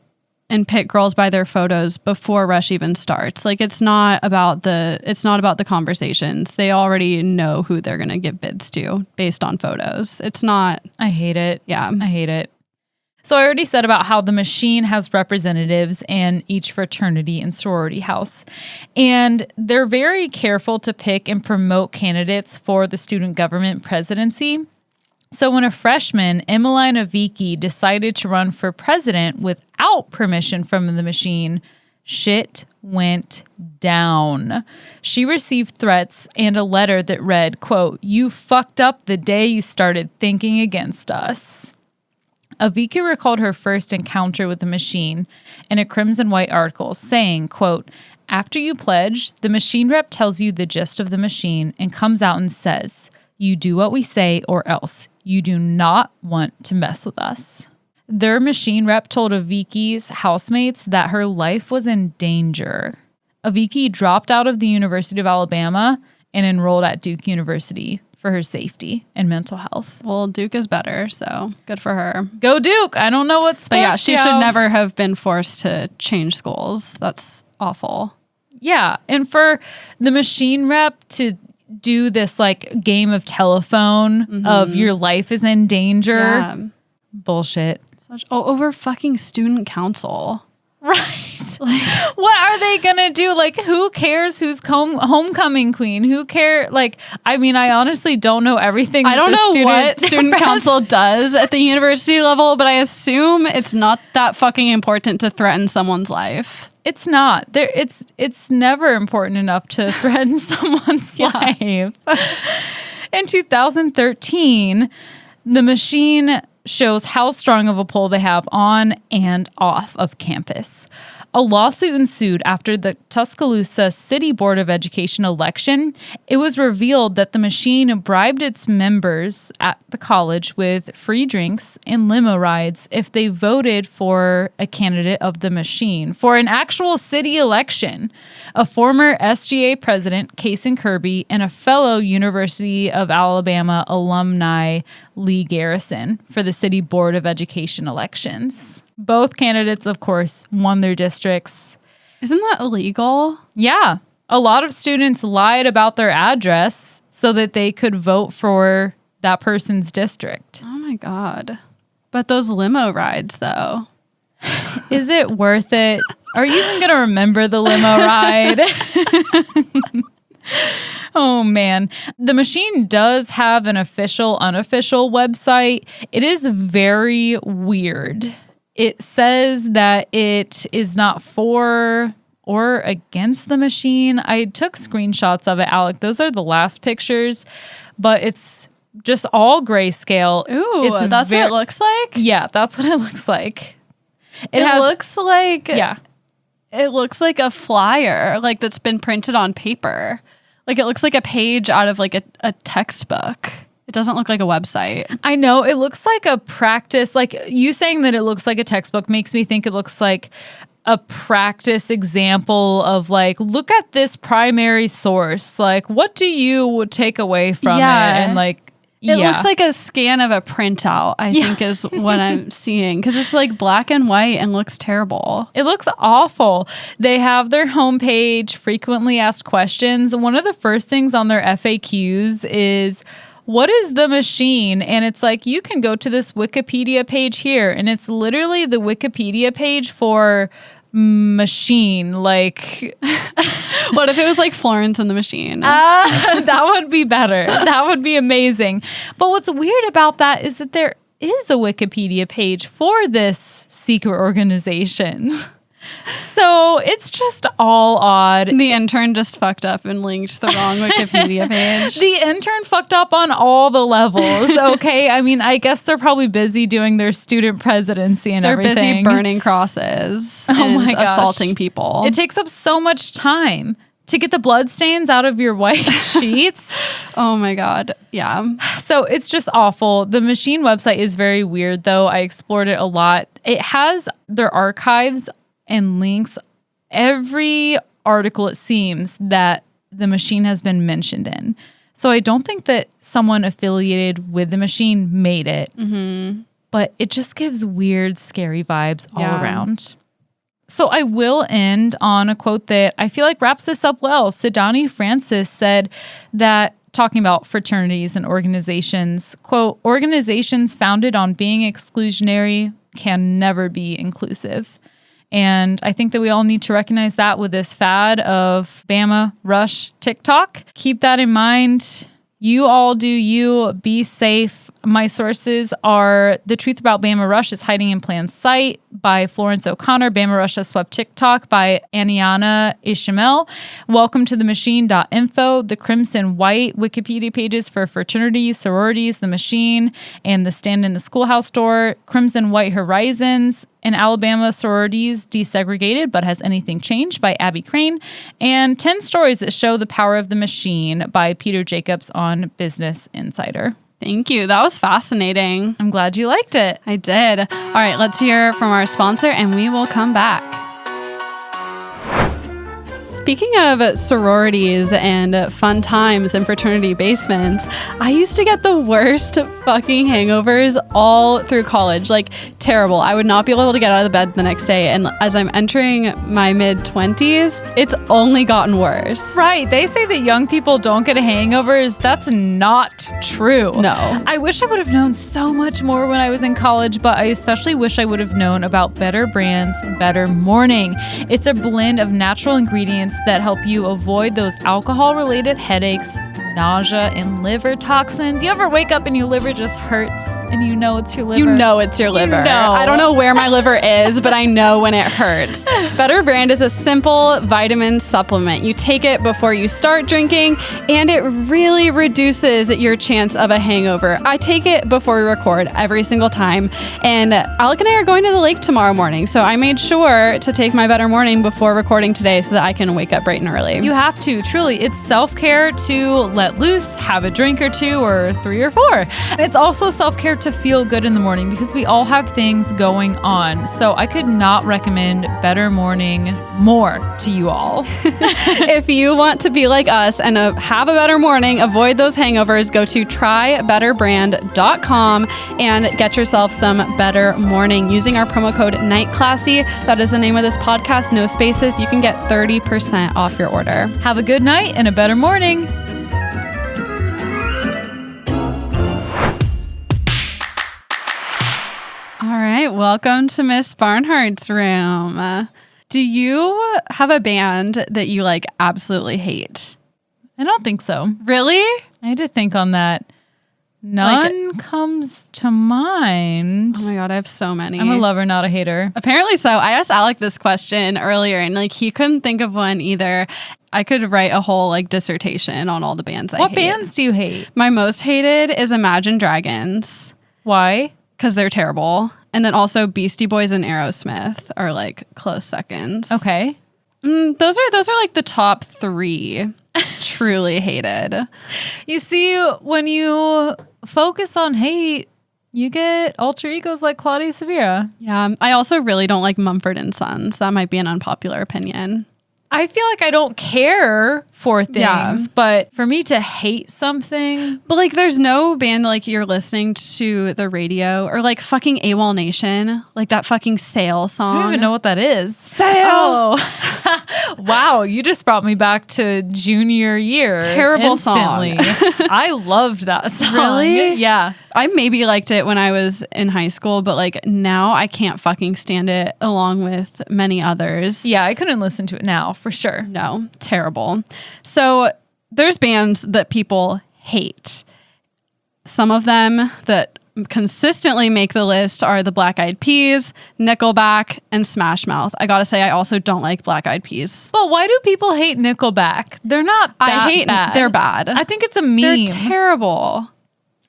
and pick girls by their photos before Rush even starts. Like it's not about the conversations. They already know who they're gonna give bids to based on photos. It's not. I hate it. Yeah. I hate it. So I already said about how the machine has representatives in each fraternity and sorority house. And they're very careful to pick and promote candidates for the student government presidency. So when a freshman, Emelina Vicky, decided to run for president without permission from the machine, shit went down. She received threats and a letter that read, quote, "You fucked up the day you started thinking against us." Avika recalled her first encounter with the machine in a Crimson White article saying, quote, "After you pledge, the machine rep tells you the gist of the machine and comes out and says, you do what we say or else. You do not want to mess with us." Their machine rep told Aviki's housemates that her life was in danger. Aviki dropped out of the University of Alabama and enrolled at Duke University for her safety and mental health. Well, Duke is better, so good for her. Go Duke! I don't know what sports. But yeah, she should never have been forced to change schools. That's awful. Yeah, and for the machine rep to do this like game of telephone of your life is in danger. Yeah. Bullshit. Over fucking student council. Right. Like, what are they gonna do? Like, who cares who's homecoming queen? Who care? Like, I mean, I honestly don't know everything. I don't know what student council does at the university level, but I assume it's not that fucking important to threaten someone's life. It's not. It's never important enough to threaten someone's life. In 2013, the machine shows how strong of a pull they have on and off of campus. A lawsuit ensued after the Tuscaloosa City Board of Education election. It was revealed that the machine bribed its members at the college with free drinks and limo rides if they voted for a candidate of the machine for an actual city election. A former SGA president, Kason Kirby, and a fellow University of Alabama alumni, Lee Garrison, for the City Board of Education elections. Both candidates, of course, won their districts. Isn't that illegal? Yeah. A lot of students lied about their address so that they could vote for that person's district. Oh my God. But those limo rides, though. Is it worth it? Are you even going to remember the limo ride? Oh, man. The machine does have an official, unofficial website. It is very weird. It says that it is not for or against the machine. I took screenshots of it, Alec. Those are the last pictures, but it's just all grayscale. Ooh, that's what it looks like? Yeah, that's what it looks like. It looks like Yeah. It looks like a flyer, like that's been printed on paper. Like it looks like a page out of like a textbook. It doesn't look like a website. I know. It looks like a practice. Like you saying that it looks like a textbook makes me think it looks like a practice example of like, look at this primary source. Like, what do you take away from it? And like, it looks like a scan of a printout, I think is what I'm seeing. Because it's like black and white and looks terrible. It looks awful. They have their homepage, frequently asked questions. One of the first things on their FAQs is, what is the machine? And it's like, you can go to this Wikipedia page here. And it's literally the Wikipedia page for machine. Like, what if it was like Florence and the Machine? That would be better. That would be amazing. But what's weird about that is that there is a Wikipedia page for this secret organization. So it's just all odd. The intern just fucked up and linked the wrong Wikipedia page. The intern fucked up on all the levels. Okay. I mean, I guess they're probably busy doing their student presidency and everything. They're busy burning crosses and assaulting people. It takes up so much time to get the bloodstains out of your white sheets. Oh my God. Yeah. So it's just awful. The machine website is very weird though. I explored it a lot. It has their archives and links every article, it seems, that the machine has been mentioned in. So I don't think that someone affiliated with the machine made it, but it just gives weird, scary vibes all around. So I will end on a quote that I feel like wraps this up well. Sidani Francis said that, talking about fraternities and organizations, quote, organizations founded on being exclusionary can never be inclusive. And I think that we all need to recognize that with this fad of Bama Rush TikTok. Keep that in mind. You all do you. Be safe. My sources are The Truth About Bama Rush is Hiding in Plain Sight by Florence O'Connor. Bama Rush Has Swept TikTok by Aniana Ishamel. Welcome to the Machine.info. The Crimson White Wikipedia pages for fraternities, sororities, the machine, and the stand in the schoolhouse door. Crimson White Horizons. In Alabama, sororities desegregated, but has anything changed by Abby Crane. And 10 stories that show the power of the machine by Peter Jacobs on Business Insider. Thank you. That was fascinating. I'm glad you liked it. I did. All right, let's hear from our sponsor and we will come back. Speaking of sororities and fun times in fraternity basements, I used to get the worst fucking hangovers all through college. Like, terrible. I would not be able to get out of the bed the next day. And as I'm entering my mid-20s, it's only gotten worse. Right. They say that young people don't get hangovers. That's not true. No. I wish I would have known so much more when I was in college, but I especially wish I would have known about Better Brand's Better Morning. It's a blend of natural ingredients that help you avoid those alcohol-related headaches, nausea, and liver toxins. You ever wake up and your liver just hurts and you know it's your liver? You know it's your liver. You know. I don't know where my liver is, but I know when it hurts. Better Brand is a simple vitamin supplement. You take it before you start drinking, and it really reduces your chance of a hangover. I take it before we record every single time, and Alec and I are going to the lake tomorrow morning, so I made sure to take my Better Morning before recording today so that I can wake up bright and early. You have to, truly. It's self-care to let loose, have a drink or two or 3 or 4. It's also self-care to feel good in the morning because we all have things going on. So I could not recommend Better Morning more to you all. If you want to be like us and have a better morning, avoid those hangovers, go to trybetterbrand.com and get yourself some Better Morning using our promo code NIGHTCLASSY. That is the name of this podcast, no spaces. You can get 30% off your order. Have a good night and a better morning. All right, welcome to Miss Barnhart's room. Do you have a band that you like absolutely hate? I don't think so. Really? I had to think on that. None comes to mind. Oh my God, I have so many. I'm a lover, not a hater. Apparently so. I asked Alec this question earlier and like he couldn't think of one either. I could write a whole like dissertation on all the bands I hate. What bands do you hate? My most hated is Imagine Dragons Why? because they're terrible. And then also Beastie Boys and Aerosmith are like close seconds. Okay. Those are like the top 3 truly hated. You see, when you focus on hate, you get alter egos like Claudia Severa. Yeah. I also really don't like Mumford and Sons. That might be an unpopular opinion. I feel like I don't care for things, Yeah. but for me to hate something, But like there's no band like you're listening to the radio or like fucking AWOL Nation, like that fucking Sail song. I don't even know what that is. Sail. Oh, wow. You just brought me back to junior year. Terrible song. instantly. I loved that song. Really? Yeah. I maybe liked it when I was in high school, but like now I can't fucking stand it along with many others. Yeah, I couldn't listen to it now for sure. No, terrible. So there's bands that people hate. Some of them that consistently make the list are the Black Eyed Peas, Nickelback, and Smash Mouth. I gotta say, I also don't like Black Eyed Peas. But why do people hate Nickelback? They're not that I hate bad. They're bad. I think it's a meme. They're terrible.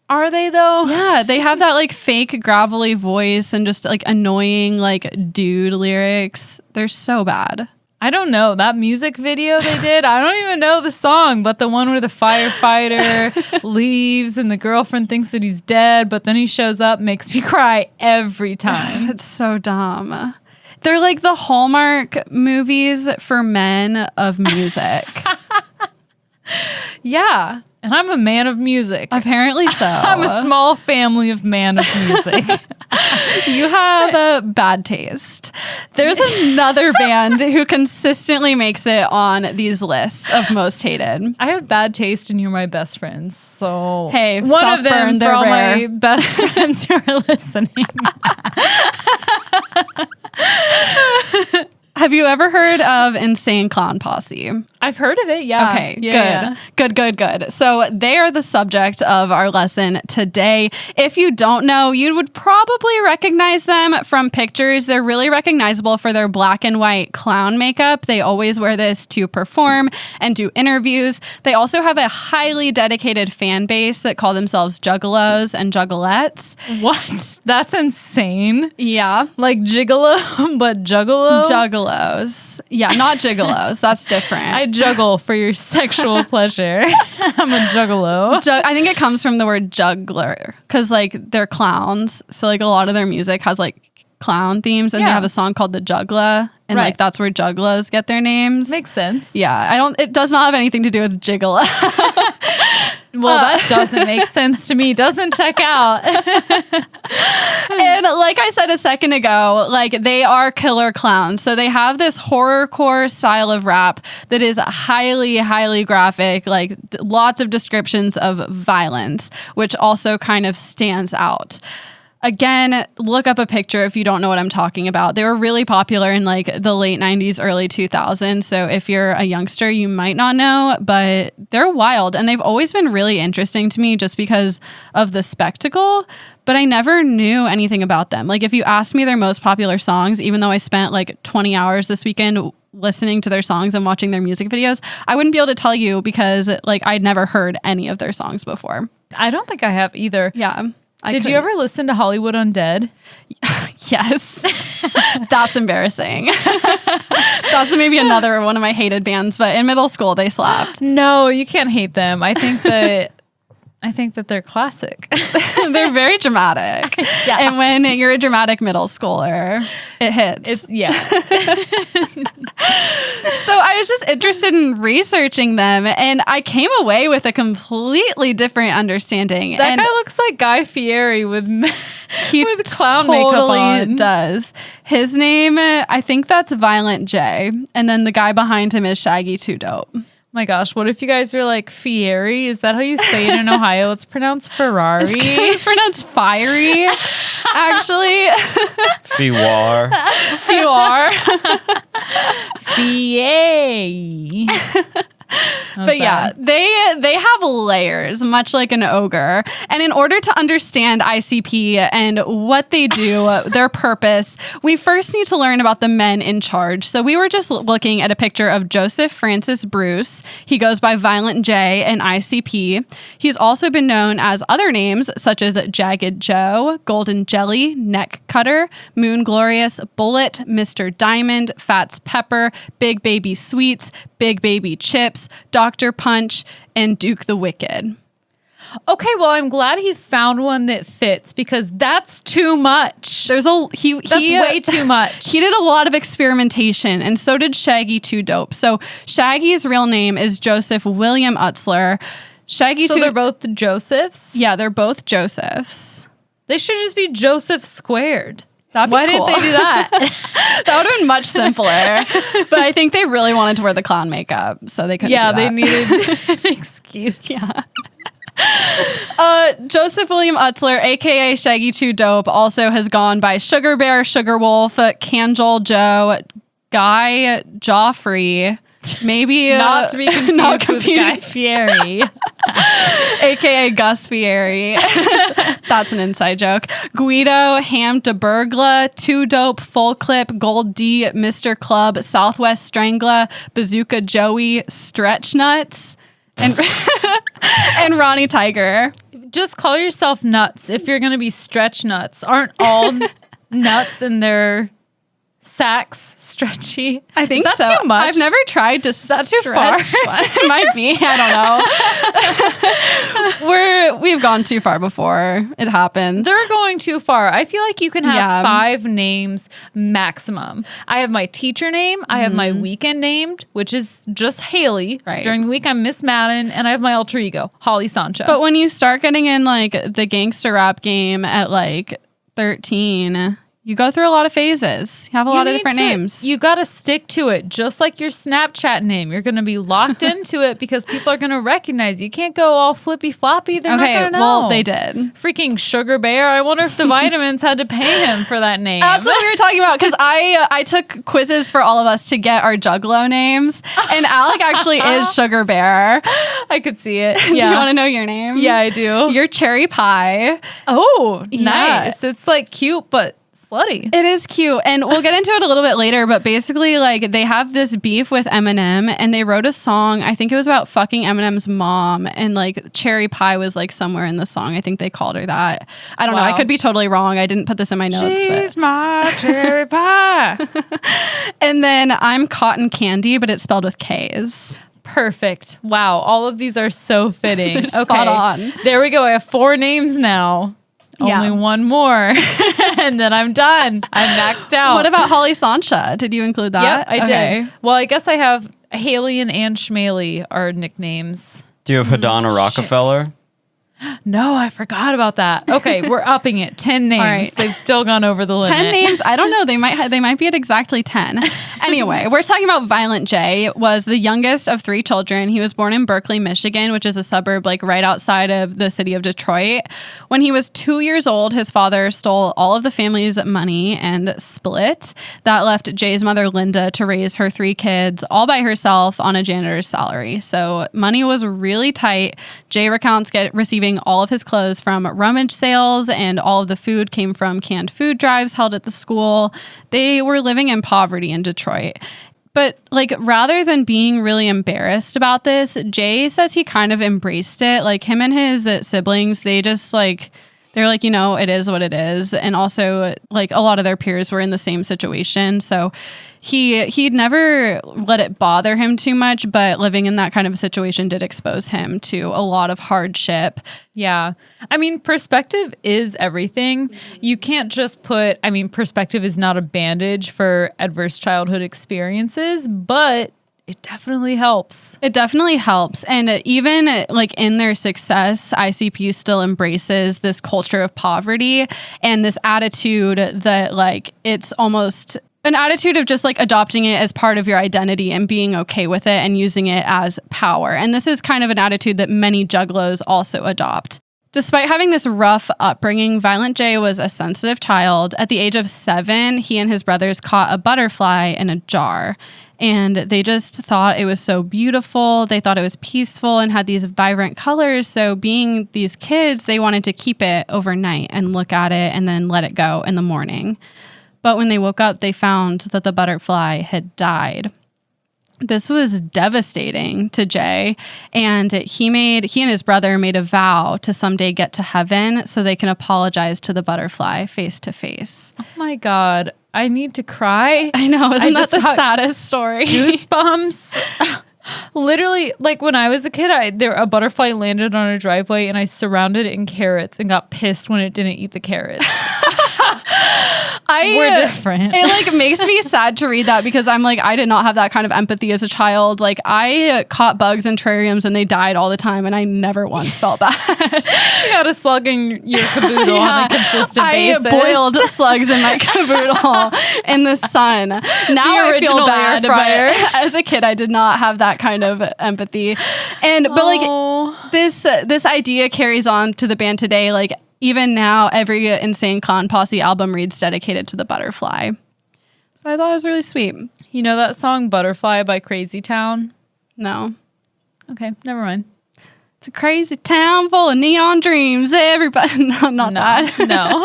Are they though? Yeah, they have that like fake gravelly voice and just like annoying like dude lyrics. They're so bad. I don't know. That music video they did, I don't even know the song, but the one where the firefighter leaves and the girlfriend thinks that he's dead, but then he shows up, makes me cry every time. It's so dumb. They're like the Hallmark movies for men of music. Yeah. And I'm a man of music. Apparently so. I'm a small family of man of music. You have a bad taste. There's another band who consistently makes it on these lists of most hated. I have bad taste and you're my best friends. So Hey, one soft of them burn, for they're all rare. my best friends who are listening. Have you ever heard of Insane Clown Posse? I've heard of it, yeah. Okay, Yeah. good. So they are the subject of our lesson today. If you don't know, you would probably recognize them from pictures. They're really recognizable for their black and white clown makeup. They always wear this to perform and do interviews. They also have a highly dedicated fan base that call themselves juggalos and juggalettes. What? That's insane. Yeah. Like gigolo, but juggalo? Juggalos. Yeah, not gigolos. That's different. I juggle for your sexual pleasure. I'm a juggalo. I think it comes from the word juggler because like they're clowns. So like a lot of their music has like clown themes and they Yeah. have a song called The Juggler and Right. like that's where juggalos get their names. Makes sense. Yeah, it does not have anything to do with gigolo. Well, that doesn't make sense to me. Doesn't check out. And like I said a second ago, like they are killer clowns. So they have this horrorcore style of rap that is highly, highly graphic, like lots of descriptions of violence, which also kind of stands out. Again, look up a picture if you don't know what I'm talking about. They were really popular in like the late 90s, early 2000s. So if you're a youngster, you might not know, but they're wild. And they've always been really interesting to me just because of the spectacle. But I never knew anything about them. Like if you asked me their most popular songs, even though I spent like 20 hours this weekend listening to their songs and watching their music videos, I wouldn't be able to tell you because like I'd never heard any of their songs before. I don't think I have either. Yeah. Did you ever listen to Hollywood Undead? Yes. That's embarrassing. That's maybe another one of my hated bands, but in middle school they slapped. No, you can't hate them. I think that they're classic. They're very dramatic. Yeah. And when you're a dramatic middle schooler, it hits. Yeah. So I was just interested in researching them and I came away with a completely different understanding. That and guy looks like Guy Fieri with he clown makeup totally on. does. His name, I think that's Violent J. And then the guy behind him is Shaggy Too Dope. My gosh, what if you guys are like Fieri? Is that how you say it in Ohio? It's pronounced Ferrari. It's pronounced fiery, actually. Fiwar. If you are. Fieri. But yeah, they have layers, much like an ogre. And in order to understand ICP and what they do, their purpose, we first need to learn about the men in charge. So we were just looking at a picture of Joseph Francis Bruce. He goes by Violent J in ICP. He's also been known as other names such as Jagged Joe, Golden Jelly, Neck Cutter, Moon Glorious, Bullet, Mr. Diamond, Fats Pepper, Big Baby Sweets, Big Baby Chips, Dr. Punch, and Duke the Wicked. Okay, well, I'm glad he found one that fits because that's too much. That's way too much. He did a lot of experimentation, and so did Shaggy 2 Dope. So Shaggy's real name is Joseph William Utzler. They're both Josephs? Yeah, they're both Josephs. They should just be Joseph squared. Why didn't they do that? That would have been much simpler. But I think they really wanted to wear the clown makeup, so they couldn't do that. They needed an excuse. Yeah. Joseph William Utzler, aka Shaggy 2 Dope, also has gone by Sugar Bear, Sugar Wolf, Canjol Joe, Guy Joffrey, maybe not to be confused with Guy Fieri, aka Gus Fieri. That's an inside joke. Guido, Ham de Burgla, 2 Dope, Full Clip, Gold D, Mr. Club, Southwest Strangler, Bazooka Joey, Stretch Nuts, and and Ronnie Tiger. Just call yourself Nuts if you're going to be Stretch Nuts. Aren't all nuts in their sacks stretchy? I think that's so. Too much. I've never tried to stretch. Too far. It might be. I don't know. We've gone too far before it happens. They're going too far. I feel like you can have 5 names maximum. I have my teacher name. I have my weekend named, which is just Haley. Right. During the week, I'm Miss Madden, and I have my alter ego, Holly Sancho. But when you start getting in like the gangster rap game at like 13, you go through a lot of phases. You have a lot of different names. You got to stick to it, just like your Snapchat name. You're going to be locked into it because people are going to recognize you. You can't go all flippy floppy. They're not going to know. Well, they did. Freaking Sugar Bear. I wonder if the vitamins had to pay him for that name. That's what we were talking about because I took quizzes for all of us to get our Juggalo names, and Alec actually is Sugar Bear. I could see it. Do you want to know your name? Yeah, I do. You're Cherry Pie. Oh, Yeah. nice. It's like cute, but slutty. It is cute, and we'll get into it a little bit later, but basically like they have this beef with Eminem, and they wrote a song, I think it was about fucking Eminem's mom, and like Cherry Pie was like somewhere in the song. I think they called her that. I don't know. I could be totally wrong. I didn't put this in my notes. She's my cherry pie. And then I'm Cotton Candy, but it's spelled with K's. Perfect. Wow. All of these are so fitting. They're spot on. There we go. I have 4 names now. Yeah. Only one more. And then I'm done. I'm maxed out. What about Holly Sancha? Did you include that? Yep, I did. Well, I guess I have Haley and Ann Schmaley are nicknames. Do you have Hadana Rockefeller? No, I forgot about that. Okay, we're upping it. 10 names. right. They've still gone over the limit. 10 names. I don't know. They might be at exactly 10. Anyway, we're talking about Violent J. Was the youngest of 3 children. He was born in Berkeley, Michigan, which is a suburb like right outside of the city of Detroit. When he was 2 years old, his father stole all of the family's money and split. That left Jay's mother, Linda, to raise her 3 kids all by herself on a janitor's salary. So money was really tight. Jay recounts receiving all of his clothes from rummage sales, and all of the food came from canned food drives held at the school. They were living in poverty in Detroit. But like, rather than being really embarrassed about this, Jay says he kind of embraced it. Like him and his siblings, they just like, they're like, you know, it is what it is. And also like a lot of their peers were in the same situation. So he'd never let it bother him too much, but living in that kind of a situation did expose him to a lot of hardship. Yeah. I mean, perspective is everything. You can't just perspective is not a bandage for adverse childhood experiences, but it definitely helps. It definitely helps. And even like in their success, ICP still embraces this culture of poverty and this attitude that like it's almost an attitude of just like adopting it as part of your identity and being okay with it and using it as power. And this is kind of an attitude that many juggalos also adopt. Despite having this rough upbringing, Violent J was a sensitive child. At the age of 7, he and his brothers caught a butterfly in a jar. And they just thought it was so beautiful. They thought it was peaceful and had these vibrant colors. So being these kids, they wanted to keep it overnight and look at it and then let it go in the morning. But when they woke up, they found that the butterfly had died. This was devastating to Jay, and he and his brother made a vow to someday get to heaven so they can apologize to the butterfly face to face. Oh my God. I need to cry. I know, isn't that the saddest story? Goosebumps. Literally, like when I was a kid, a butterfly landed on a driveway and I surrounded it in carrots and got pissed when it didn't eat the carrots. We're different. It like makes me sad to read that because I'm like, I did not have that kind of empathy as a child. Like I caught bugs in terrariums and they died all the time and I never once felt bad. You got a slug in your caboodle on a consistent basis. I boiled slugs in my caboodle in the sun. Now I feel bad, but as a kid I did not have that kind of empathy. But like this idea carries on to the band today. Like even now, every Insane Clown Posse album reads dedicated to the butterfly. So I thought it was really sweet. You know that song Butterfly by Crazy Town? No. Okay, never mind. It's a crazy town full of neon dreams. Everybody, not that. No.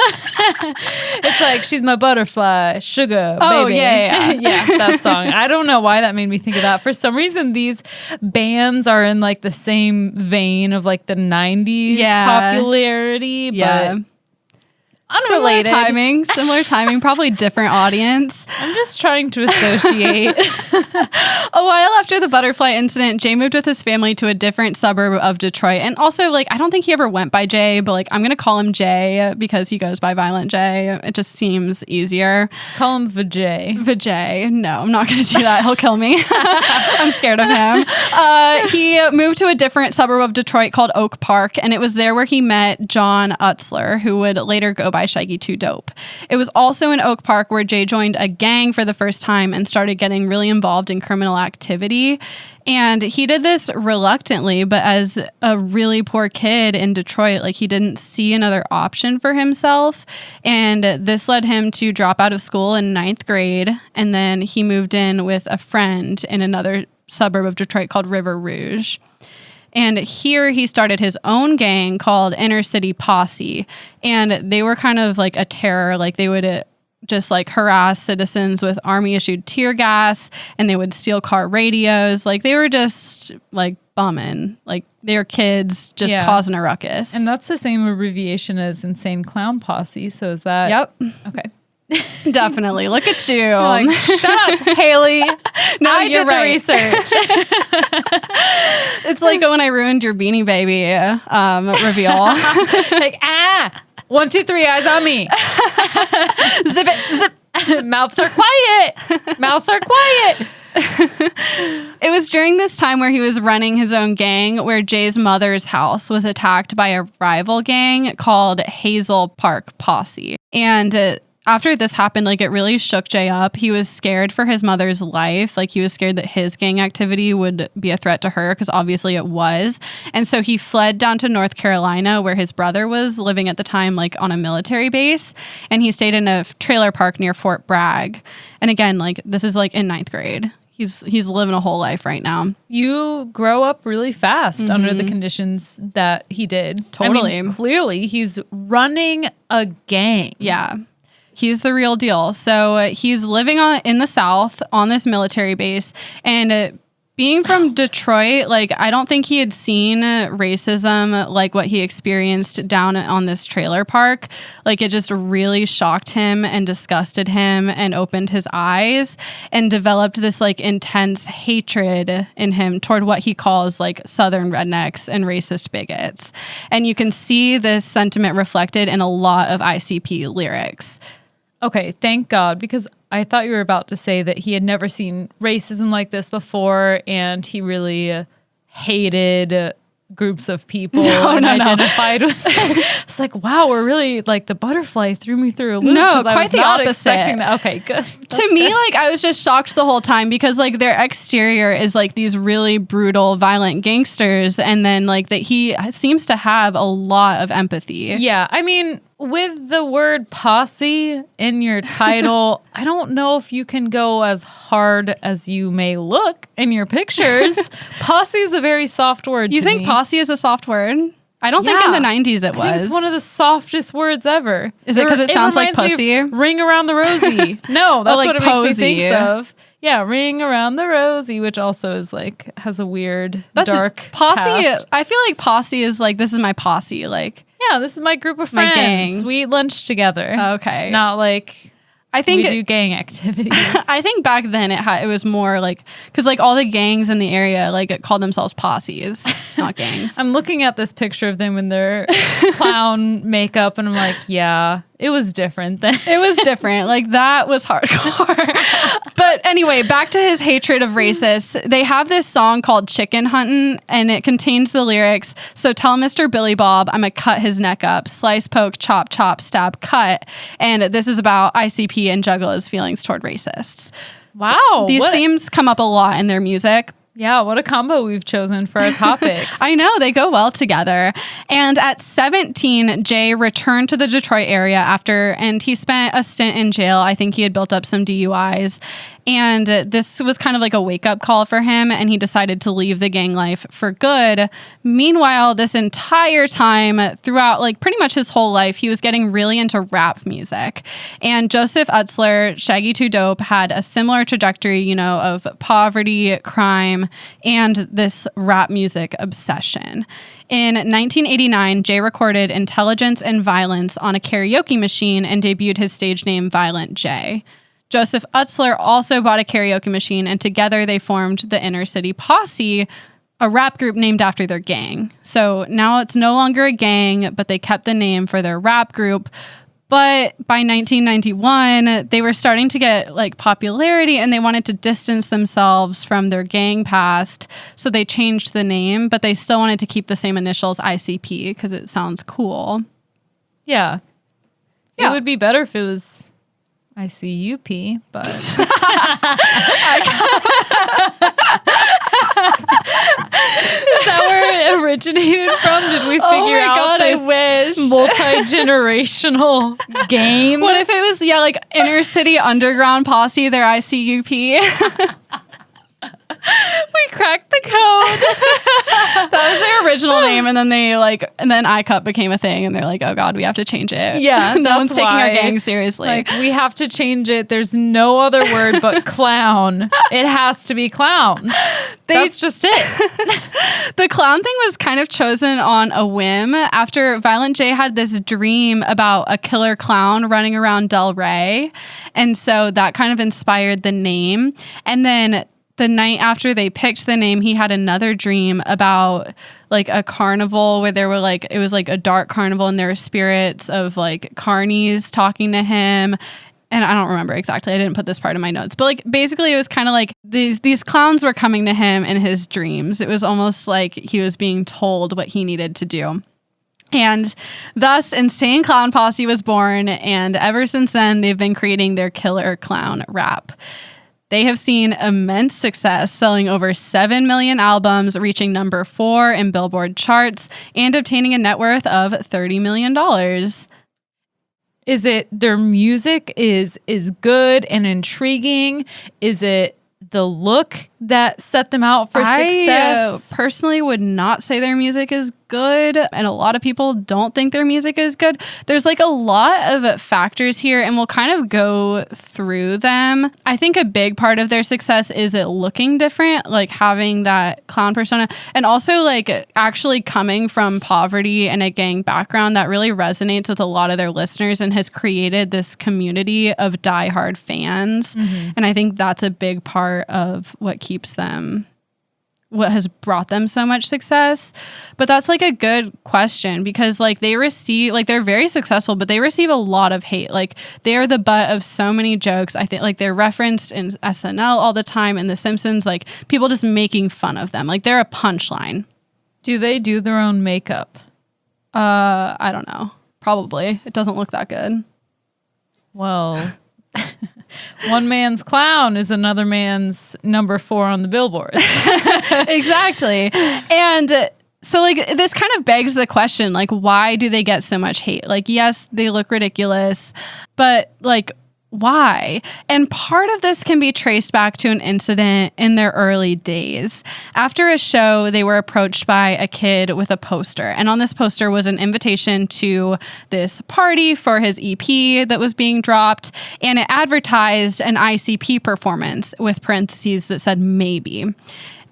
It's like, she's my butterfly, sugar, oh, baby. Yeah. Yeah, that song. I don't know why that made me think of that. For some reason, these bands are in like the same vein of like the 90s popularity, but unrelated. Similar timing, probably different audience. I'm just trying to associate. A while after the butterfly incident, Jay moved with his family to a different suburb of Detroit. And also, like, I don't think he ever went by Jay, but like, I'm going to call him Jay because he goes by Violent J. It just seems easier. Call him Vijay. Vijay. No, I'm not going to do that. He'll kill me. I'm scared of him. He moved to a different suburb of Detroit called Oak Park. And it was there where he met John Utzler, who would later go by Shaggy 2 Dope. It was also in Oak Park where Jay joined a gang for the first time and started getting really involved in criminal activity. And he did this reluctantly, but as a really poor kid in Detroit, like he didn't see another option for himself. And this led him to drop out of school in 9th grade. And then he moved in with a friend in another suburb of Detroit called River Rouge. And here he started his own gang called Inner City Posse. And they were kind of like a terror. Like they would just like harass citizens with army issued tear gas, and they would steal car radios. Like they were just like bumming. Like they were kids just causing a ruckus. And that's the same abbreviation as Insane Clown Posse. So is that? Yep. Okay. Definitely. Look at you. Like, shut up, Haley. No, I did right. the research. It's like when I ruined your Beanie Baby reveal. Like, 1, 2, 3, eyes on me. Zip it, zip. Mouths are quiet. Mouths are quiet. It was during this time where he was running his own gang where Jay's mother's house was attacked by a rival gang called Hazel Park Posse. And after this happened, like it really shook Jay up. He was scared for his mother's life. Like he was scared that his gang activity would be a threat to her because obviously it was. And so he fled down to North Carolina where his brother was living at the time, like on a military base. And he stayed in a trailer park near Fort Bragg. And again, like this is like in 9th grade. He's living a whole life right now. You grow up really fast under the conditions that he did. Totally. I mean, clearly he's running a gang. Yeah. He's the real deal. So he's living in the South on this military base. And being from Detroit, like I don't think he had seen racism like what he experienced down on this trailer park. Like it just really shocked him and disgusted him and opened his eyes and developed this like intense hatred in him toward what he calls like Southern rednecks and racist bigots. And you can see this sentiment reflected in a lot of ICP lyrics. Okay, thank God, because I thought you were about to say that he had never seen racism like this before and he really hated groups of people No, and no, no. identified with. It's like, wow, we're really like the butterfly threw me through a loop. No, 'cause I quite was the not opposite. expecting that. Okay, good. To me, like, I was just shocked the whole time because, like, their exterior is like these really brutal, violent gangsters, and then like that he seems to have a lot of empathy. Yeah, I mean, with the word posse in your title, I don't know if you can go as hard as you may look in your pictures. Posse is a very soft word. You to think me. posse is a soft word? I don't think in the 90s it was. I think it's one of the softest words ever. Is it 'cause it sounds like reminds me of pussy? Ring around the rosy. No, that's like what it makes me posy. think of. Yeah, ring around the rosy, which also is like has a weird dark posse. past. I feel like posse is like, this is my posse. Like, Yeah, this is my group of My friends. gang. We eat lunch together. okay. Not like I think we do gang activities. I think back then it was more like, because like all the gangs in the area like called themselves posses, not gangs. I'm looking at this picture of them in their clown makeup, and I'm like, yeah, it was different then. It was different. Like that was hardcore. But anyway, back to his hatred of racists. They have this song called Chicken Huntin', and it contains the lyrics, "So tell Mr. Billy Bob I'ma cut his neck up. Slice, poke, chop, chop, stab, cut." And this is about ICP and Juggalo's feelings toward racists. Wow. These what- themes come up a lot in their music. Yeah, what a combo we've chosen for our topics. I know, they go well together. And at 17, Jay returned to the Detroit area and he spent a stint in jail. I think he had built up some DUIs. And this was kind of like a wake-up call for him, and he decided to leave the gang life for good. Meanwhile, this entire time, throughout like pretty much his whole life, he was getting really into rap music. And Joseph Utzler, Shaggy 2 Dope, had a similar trajectory, you know, of poverty, crime, and this rap music obsession. In 1989, Jay recorded Intelligence and Violence on a karaoke machine and debuted his stage name Violent J. Joseph Utzler also bought a karaoke machine, and together they formed the Inner City Posse, a rap group named after their gang. So now it's no longer a gang, but they kept the name for their rap group. But by 1991, they were starting to get like popularity, and they wanted to distance themselves from their gang past. So they changed the name, but they still wanted to keep the same initials, ICP, because it sounds cool. Yeah. Yeah. It would be better if it was ICUP, but Is that where it originated from? Did we figure out this I wish. multi-generational game? What if it was, like Inner City Underground Posse, their ICUP? we cracked the code? That was their original name, and then and then iCup became a thing, and they're like, oh God, we have to change it. Yeah, no one's taking our why. gang seriously. Like, we have to change it. There's no other word but clown. It has to be clown. That's just it. The clown thing was kind of chosen on a whim after Violent J had this dream about a killer clown running around Del Rey. And so that kind of inspired the name. And then the night after they picked the name, he had another dream about like a carnival where there were like, it was like a dark carnival, and there were spirits of like carnies talking to him. And I don't remember exactly. I didn't put this part in my notes. But like basically it was kind of like these clowns were coming to him in his dreams. It was almost like he was being told what he needed to do. And thus Insane Clown Posse was born, and ever since then they've been creating their killer clown rap. They have seen immense success, selling over 7 million albums, reaching number 4 in Billboard charts, and obtaining a net worth of $30 million. Is it their music is good and intriguing? Is it the look that set them out for success? I personally would not say their music is good, and a lot of people don't think their music is good. There's like a lot of factors here, and we'll kind of go through them. I think a big part of their success is it looking different, like having that clown persona, and also like actually coming from poverty and a gang background that really resonates with a lot of their listeners and has created this community of diehard fans. Mm-hmm. And I think that's a big part of what has brought them so much success. But that's like a good question, because like they're very successful, but they receive a lot of hate. Like they are the butt of so many jokes. I think like they're referenced in SNL all the time, and The Simpsons, like people just making fun of them. Like they're a punchline. Do they do their own makeup? I don't know. Probably. It doesn't look that good. Well, one man's clown is another man's number 4 on the billboard. Exactly. And so like this kind of begs the question, like, why do they get so much hate? Like, yes, they look ridiculous, but like, why? And part of this can be traced back to an incident in their early days. After a show, they were approached by a kid with a poster. And on this poster was an invitation to this party for his EP that was being dropped. And it advertised an ICP performance with parentheses that said maybe.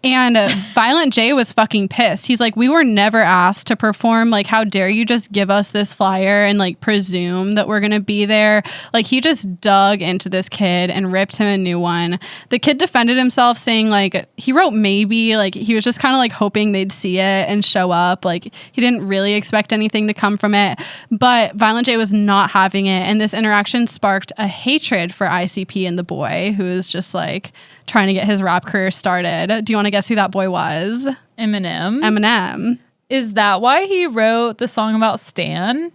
And Violent J was fucking pissed. He's like, we were never asked to perform. Like, how dare you just give us this flyer and like presume that we're going to be there? Like, he just dug into this kid and ripped him a new one. The kid defended himself saying like, he wrote maybe, like he was just kind of like hoping they'd see it and show up. Like, he didn't really expect anything to come from it. But Violent J was not having it. And this interaction sparked a hatred for ICP and the boy, who was just like trying to get his rap career started. Do you want to guess who that boy was? Eminem. Is that why he wrote the song about Stan?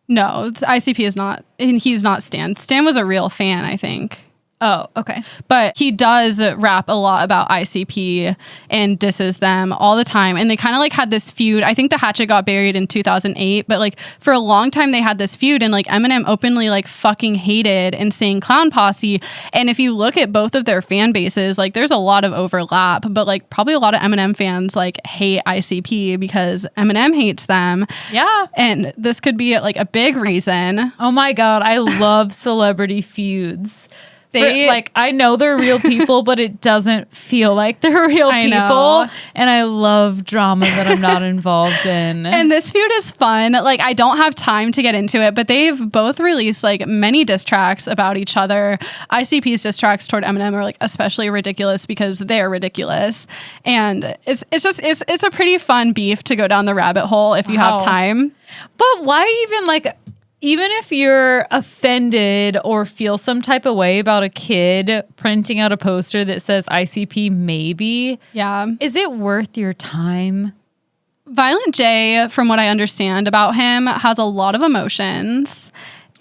No, ICP is not, and he's not Stan. Stan was a real fan, I think. Oh, okay. But he does rap a lot about ICP and disses them all the time. And they kind of like had this feud. I think the hatchet got buried in 2008, but like for a long time they had this feud, and like Eminem openly like fucking hated and sang Clown Posse. And if you look at both of their fan bases, like there's a lot of overlap, but like probably a lot of Eminem fans like hate ICP because Eminem hates them. Yeah. And this could be like a big reason. Oh my God. I love celebrity feuds. Like, I know they're real people, but it doesn't feel like they're real people. And I love drama that I'm not involved in. And this feud is fun. Like, I don't have time to get into it, but they've both released like many diss tracks about each other. ICP's diss tracks toward Eminem are like especially ridiculous because they're ridiculous. And it's a pretty fun beef to go down the rabbit hole if you have time. But why even like... Even if you're offended or feel some type of way about a kid printing out a poster that says ICP maybe, is it worth your time? Violent J, from what I understand about him, has a lot of emotions.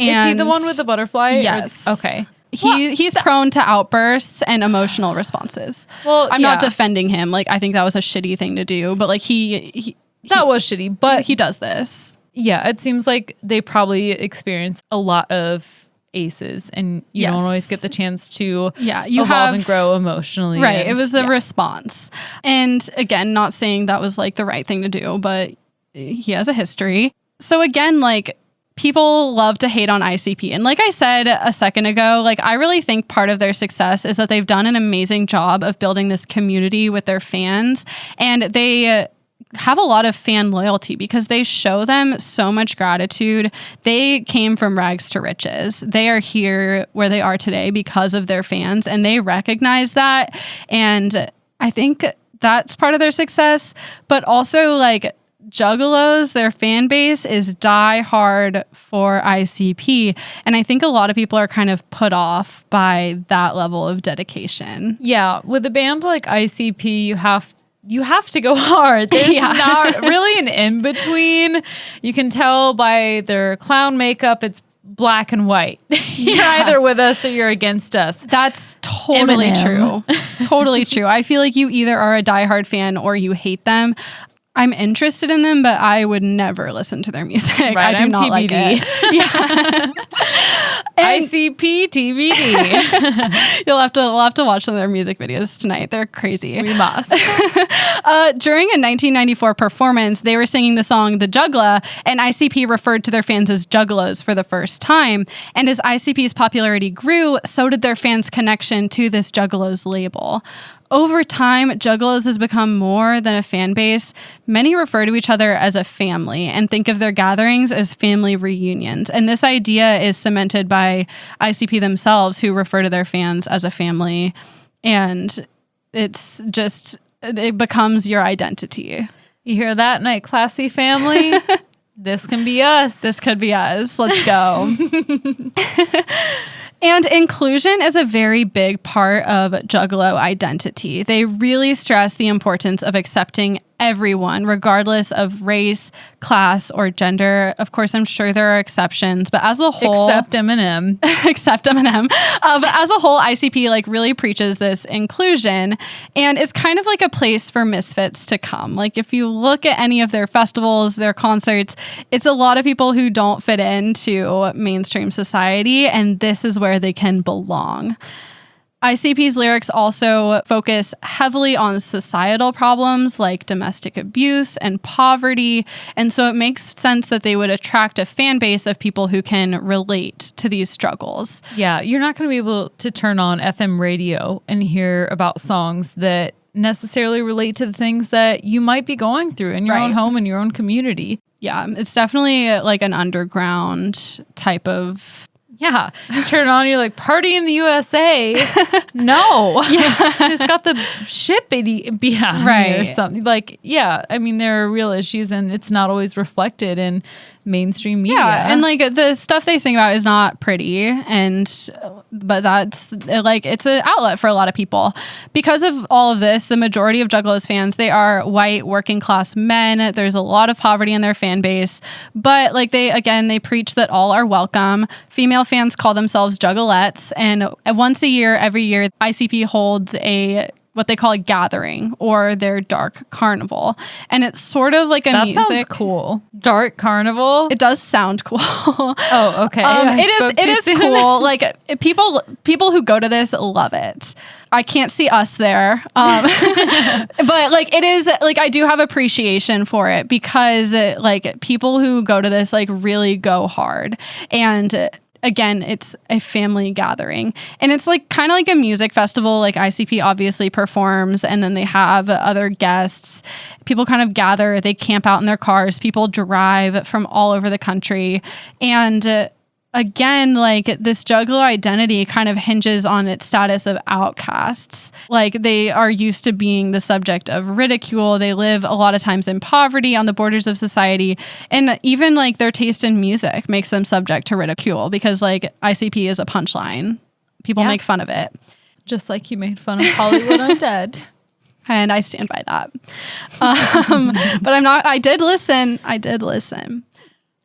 And is he the one with the butterfly? Yes. Okay. He's prone to outbursts and emotional responses. Well, I'm not defending him. Like, I think that was a shitty thing to do, but like that was shitty, but he does this. Yeah, it seems like they probably experience a lot of aces, and you don't always get the chance to evolve and grow emotionally. Right, and, it was the response. And again, not saying that was like the right thing to do, but he has a history. So again, like people love to hate on ICP. And like I said a second ago, like I really think part of their success is that they've done an amazing job of building this community with their fans, and they have a lot of fan loyalty because they show them so much gratitude. They came from rags to riches. They are here where they are today because of their fans, and they recognize that. And I think that's part of their success. But also, like, Juggalos, their fan base is die hard for ICP. And I think a lot of people are kind of put off by that level of dedication. Yeah. With a band like ICP, you have to go hard. There's not really an in-between. You can tell by their clown makeup, it's black and white. You're either with us or you're against us. That's totally true. Totally true. I feel like you either are a diehard fan or you hate them. I'm interested in them, but I would never listen to their music. Right, I do I'm not TBD. like it. Yeah. ICP TBD. We'll have to watch some of their music videos tonight. They're crazy. We must. During a 1994 performance, they were singing the song The Juggler, and ICP referred to their fans as Juggalos for the first time. And as ICP's popularity grew, so did their fans' connection to this Juggalos label. Over time, Juggalos has become more than a fan base. Many refer to each other as a family and think of their gatherings as family reunions. And this idea is cemented by ICP themselves, who refer to their fans as a family. And it becomes your identity. You hear that, Night Classy family? This can be us. This could be us. Let's go. And inclusion is a very big part of Juggalo identity. They really stress the importance of accepting everyone, regardless of race, class, or gender. Of course, I'm sure there are exceptions, but as a whole, Except Eminem. except Eminem. But as a whole, ICP like really preaches this inclusion, and it's kind of like a place for misfits to come. Like if you look at any of their festivals, their concerts, it's a lot of people who don't fit into mainstream society, and this is where they can belong. ICP's lyrics also focus heavily on societal problems like domestic abuse and poverty. And so it makes sense that they would attract a fan base of people who can relate to these struggles. Yeah, you're not going to be able to turn on FM radio and hear about songs that necessarily relate to the things that you might be going through in your own home and your own community. Yeah, it's definitely like an underground type of... Yeah. You turn it on, you're like, party in the USA. No. Just got the shit beat out of me or something. Like, yeah, I mean, there are real issues and it's not always reflected in mainstream media. Yeah, and like the stuff they sing about is not pretty, but that's like it's an outlet for a lot of people. Because of all of this, the majority of Juggalos fans, they are white working class men. There's a lot of poverty in their fan base, but like they preach that all are welcome. Female fans call themselves Juggalettes, and once a year, every year, ICP holds what they call a gathering or their dark carnival. And it's sort of like That sounds cool. Dark carnival? It does sound cool. Oh, okay. It is cool. Like people who go to this love it. I can't see us there. But like it is like I do have appreciation for it because like people who go to this like really go hard. And again, it's a family gathering, and it's like kind of like a music festival. Like ICP obviously performs, and then they have other guests. People kind of gather, they camp out in their cars. People drive from all over the country. And again, like this Juggalo identity kind of hinges on its status of outcasts. Like they are used to being the subject of ridicule. They live a lot of times in poverty on the borders of society. And even like their taste in music makes them subject to ridicule because like ICP is a punchline. People make fun of it. Just like you made fun of Hollywood Undead. And I stand by that. But I did listen.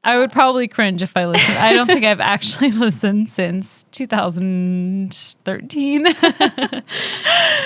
I would probably cringe if I listened. I don't think I've actually listened since 2013.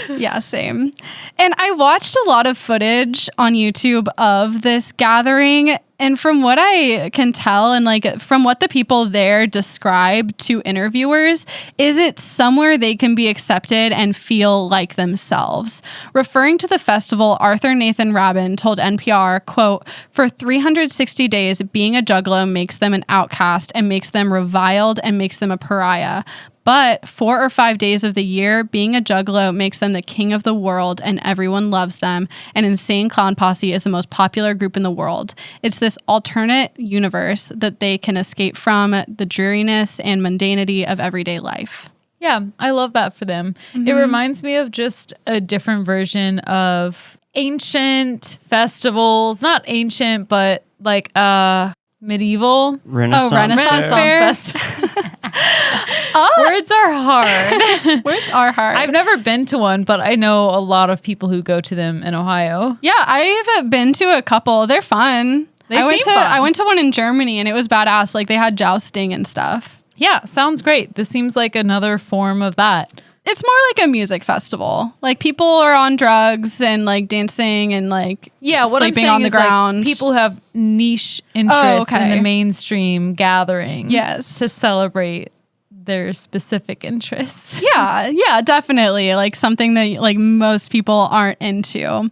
Yeah, same. And I watched a lot of footage on YouTube of this gathering. And from what I can tell and like from what the people there describe to interviewers, is it somewhere they can be accepted and feel like themselves. Referring to the festival, Arthur Nathan Rabin told NPR, quote, "For 360 days, being a Juggalo makes them an outcast and makes them reviled and makes them a pariah. But 4 or 5 days of the year, being a Juggalo makes them the king of the world and everyone loves them. And Insane Clown Posse is the most popular group in the world. It's this alternate universe that they can escape from the dreariness and mundanity of everyday life." Yeah, I love that for them. Mm-hmm. It reminds me of just a different version of ancient festivals. Not ancient, but like medieval. Renaissance Fair. Words are hard. Words are hard. I've never been to one, but I know a lot of people who go to them in Ohio. Yeah, I've been to a couple. They're fun. I went to one in Germany and it was badass. Like they had jousting and stuff. Yeah, sounds great. This seems like another form of that. It's more like a music festival. Like people are on drugs and like dancing and like sleeping on the ground. Like, people have niche interests in the mainstream gathering. Yes, to celebrate their specific interests. Yeah, definitely. Like something that like most people aren't into.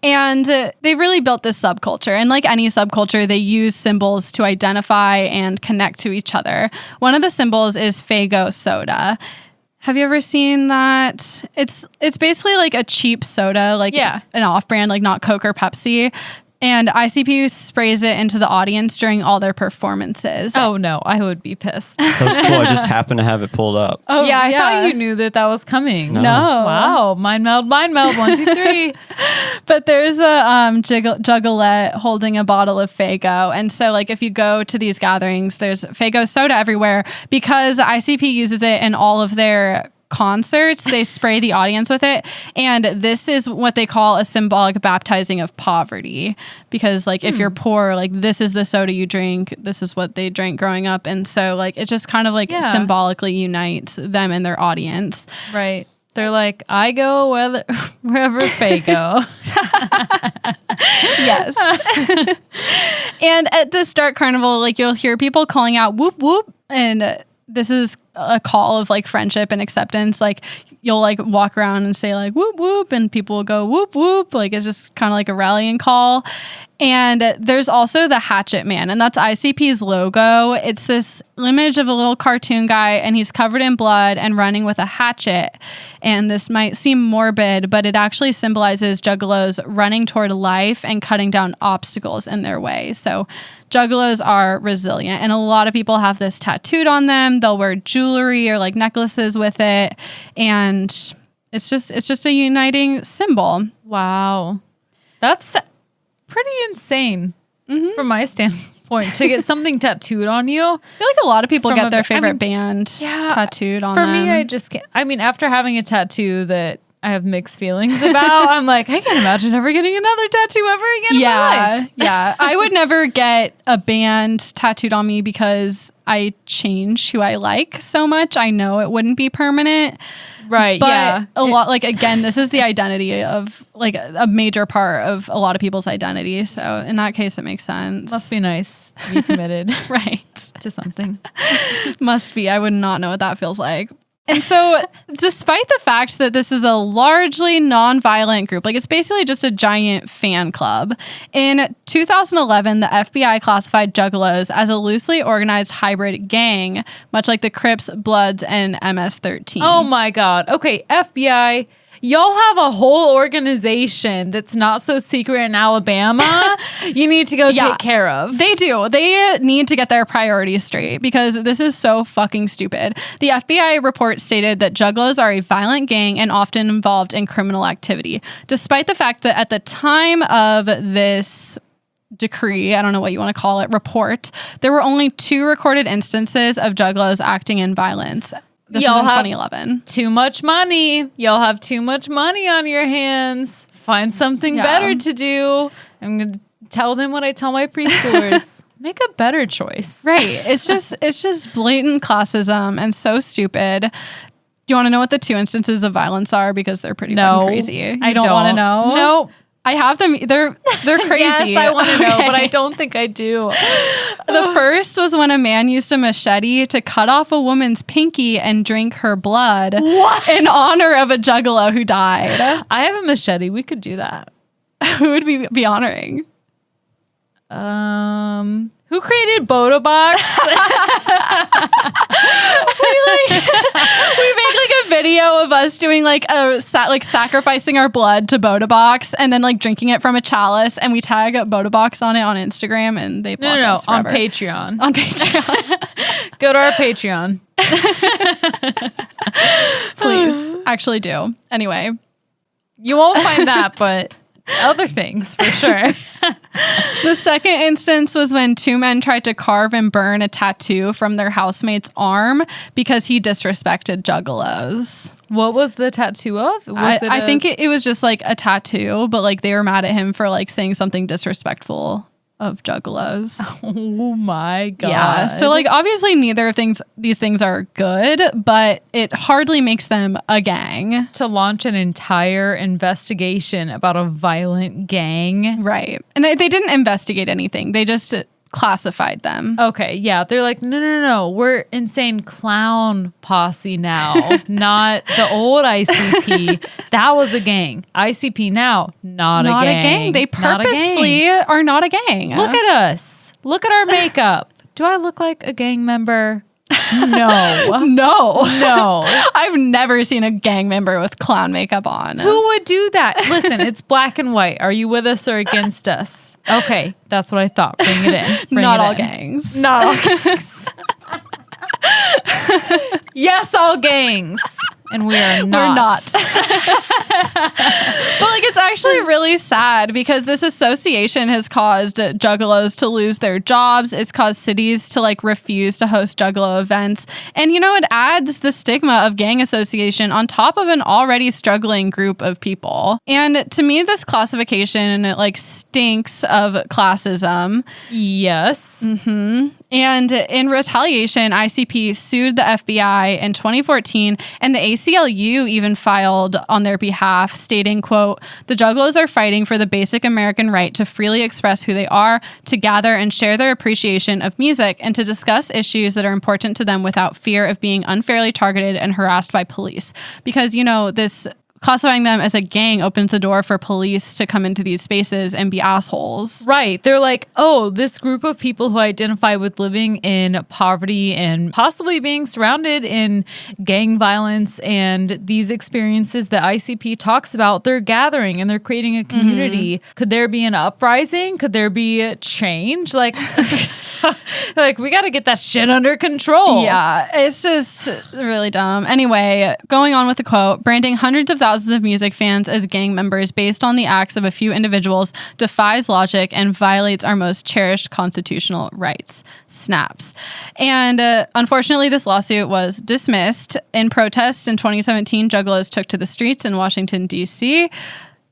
And they really built this subculture. And like any subculture, they use symbols to identify and connect to each other. One of the symbols is Faygo soda. Have you ever seen that? It's basically like a cheap soda, like an off-brand, like not Coke or Pepsi. And ICP sprays it into the audience during all their performances. Oh, no. I would be pissed. That was cool. I just happened to have it pulled up. Oh, yeah. I thought you knew that was coming. No. Wow. Mind meld. 1, 2, 3. But there's a Juggalette holding a bottle of Faygo. And so, like, if you go to these gatherings, there's Faygo soda everywhere because ICP uses it in all of their concerts, they spray the audience with it. And this is what they call a symbolic baptizing of poverty. Because like if you're poor, like this is the soda you drink. This is what they drank growing up. And so like it just kind of like symbolically unites them and their audience. Right. They're like, I go wherever Faye go. Yes. And at this dark carnival, like you'll hear people calling out whoop whoop. And this is a call of like friendship and acceptance. Like you'll like walk around and say like whoop whoop and people will go whoop whoop. Like it's just kind of like a rallying call. And there's also the Hatchet Man, and that's ICP's logo. It's this image of a little cartoon guy, and he's covered in blood and running with a hatchet. And this might seem morbid, but it actually symbolizes juggalos running toward life and cutting down obstacles in their way. So juggalos are resilient, and a lot of people have this tattooed on them. They'll wear jewelry or like necklaces with it, and it's just a uniting symbol. Wow. That's pretty insane from my standpoint to get something tattooed on you. I feel like a lot of people get their favorite band tattooed on them. For me, I just can't. I mean, after having a tattoo that I have mixed feelings about, I'm like, I can't imagine ever getting another tattoo ever again in my life. Yeah. I would never get a band tattooed on me because I change who I like so much. I know it wouldn't be permanent. Right. But a lot, like, again, this is the identity of like a major part of a lot of people's identity. So in that case, it makes sense. Must be nice to be committed right to something. Must be. I would not know what that feels like. And so despite the fact that this is a largely non-violent group, like it's basically just a giant fan club, in 2011, the FBI classified juggalos as a loosely organized hybrid gang, much like the Crips, Bloods, and MS-13. Oh my God. Okay, FBI. Y'all have a whole organization that's not so secret in Alabama. You need to go take care of. They do. They need to get their priorities straight because this is so fucking stupid. The FBI report stated that juggalos are a violent gang and often involved in criminal activity, despite the fact that at the time of this decree, I don't know what you want to call it, report, there were only 2 recorded instances of juggalos acting in violence. This is in 2011. Too much money. Y'all have too much money on your hands. Find something better to do. I'm going to tell them what I tell my preschoolers. Make a better choice. Right. It's just blatant classism and so stupid. Do you want to know what the 2 instances of violence are? Because they're pretty fucking crazy. I don't want to know. Nope. I have them. They're crazy. Yes, I want to know, but I don't think I do. The first was when a man used a machete to cut off a woman's pinky and drink her blood in honor of a juggalo who died. I have a machete. We could do that. Who would we be honoring? Who created Botobox? we make like a video of us doing like sacrificing our blood to Botobox and then like drinking it from a chalice, and we tag Botobox on it on Instagram, and they block us forever. On Patreon. On Patreon. Go to our Patreon. Please, actually do. Anyway, you won't find that, but other things for sure. The second instance was when 2 men tried to carve and burn a tattoo from their housemate's arm because he disrespected juggalos. What was the tattoo of? I think it was just like a tattoo, but like they were mad at him for like saying something disrespectful of juggalos. Oh my God. Yeah. So like obviously neither of these things are good, but it hardly makes them a gang. To launch an entire investigation about a violent gang. Right. And they didn't investigate anything. They just classified them. Okay. Yeah. They're like, no. We're insane clown posse now, not the old ICP. That was a gang. ICP now, not a gang. They purposefully are not a gang. Look at us. Look at our makeup. Do I look like a gang member? No. No. I've never seen a gang member with clown makeup on. Who would do that? Listen, it's black and white. Are you with us or against us? Okay, that's what I thought. Bring it in. Not all gangs. Not all gangs. Yes, all gangs. And we are not. We're not. But like, it's actually really sad because this association has caused juggalos to lose their jobs. It's caused cities to like refuse to host juggalo events. And you know, it adds the stigma of gang association on top of an already struggling group of people. And to me, this classification like stinks of classism. Yes. And in retaliation, ICP sued the FBI in 2014, and the ACLU even filed on their behalf, stating, quote, "The juggalos are fighting for the basic American right to freely express who they are, to gather and share their appreciation of music, and to discuss issues that are important to them without fear of being unfairly targeted and harassed by police." Because, you know, this classifying them as a gang opens the door for police to come into these spaces and be assholes. Right. They're like, oh, this group of people who identify with living in poverty and possibly being surrounded in gang violence and these experiences that ICP talks about, they're gathering and they're creating a community. Could there be an uprising? Could there be a change? Like, like we got to get that shit under control. Yeah, it's just really dumb. Anyway, going on with the quote, branding hundreds of thousands of music fans as gang members based on the acts of a few individuals defies logic and violates our most cherished constitutional rights. Snaps. And unfortunately, this lawsuit was dismissed. In protest in 2017, juggalos took to the streets in Washington, D.C.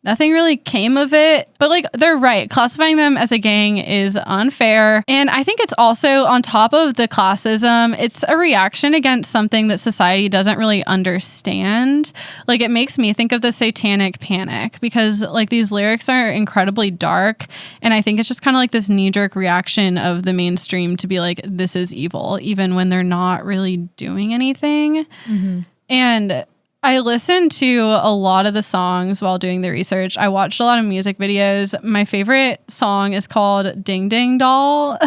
Nothing really came of it, but like they're right. Classifying them as a gang is unfair. And I think it's also on top of the classism, it's a reaction against something that society doesn't really understand. Like it makes me think of the Satanic Panic because like these lyrics are incredibly dark. And I think it's just kind of like this knee-jerk reaction of the mainstream to be like, this is evil, even when they're not really doing anything. And I listened to a lot of the songs while doing the research. I watched a lot of music videos. My favorite song is called Ding Ding Doll.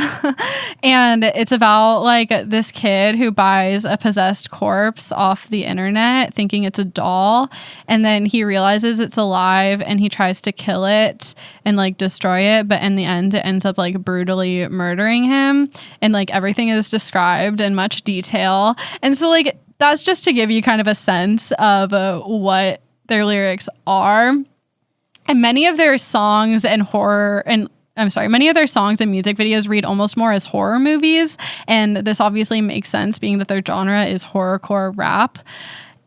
And it's about like this kid who buys a possessed corpse off the internet thinking it's a doll. And then he realizes it's alive and he tries to kill it and like destroy it. But in the end, it ends up like brutally murdering him. And like everything is described in much detail. And so like, that's just to give you kind of a sense of what their lyrics are. And many of their songs and many of their songs and music videos read almost more as horror movies. And this obviously makes sense being that their genre is horrorcore rap.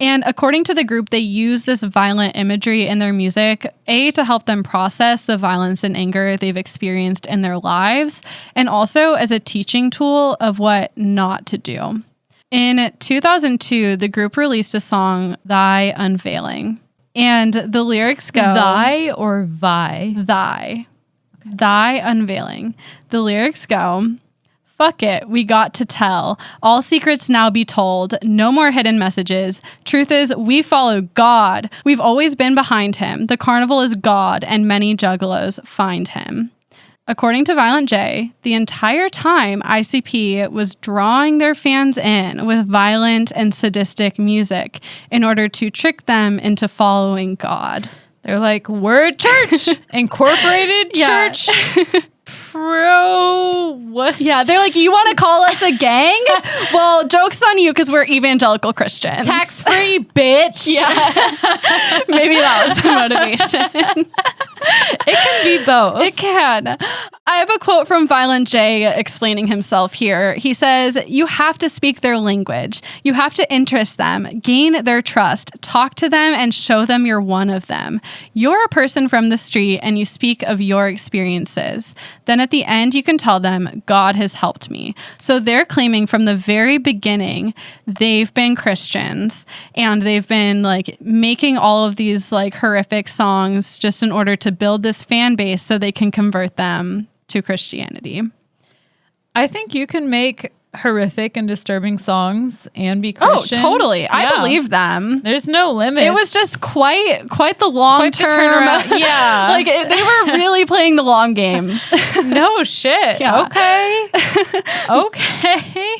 And according to the group, they use this violent imagery in their music, to help them process the violence and anger they've experienced in their lives, and also as a teaching tool of what not to do. In 2002, the group released a song, Thy Unveiling. And the lyrics go... Thy or Vi? Thy. Okay. Thy Unveiling. The lyrics go... Fuck it, we got to tell. All secrets now be told. No more hidden messages. Truth is, we follow God. We've always been behind him. The carnival is God, and many juggalos find him. According to Violent J, the entire time ICP was drawing their fans in with violent and sadistic music in order to trick them into following God. They're like, we're a church, incorporated church. Pro what? Yeah, they're like, you want to call us a gang? Well, joke's on you because we're evangelical Christians. Tax-free, bitch. Yeah. Maybe that was the motivation. It can be both. It can. I have a quote from Violent J explaining himself here. He says, you have to speak their language. You have to interest them, gain their trust, talk to them, and show them you're one of them. You're a person from the street and you speak of your experiences. Then at the end, you can tell them, God has helped me. So they're claiming from the very beginning, they've been Christians and they've been like making all of these like horrific songs just in order to build this fan base so they can convert them to Christianity. I think you can make horrific and disturbing songs and be Christian. Oh, totally. Yeah. I believe them. There's no limit. It was just quite the long term. Turnaround. Yeah. Like they were really playing the long game. No shit. Yeah. Okay. Okay.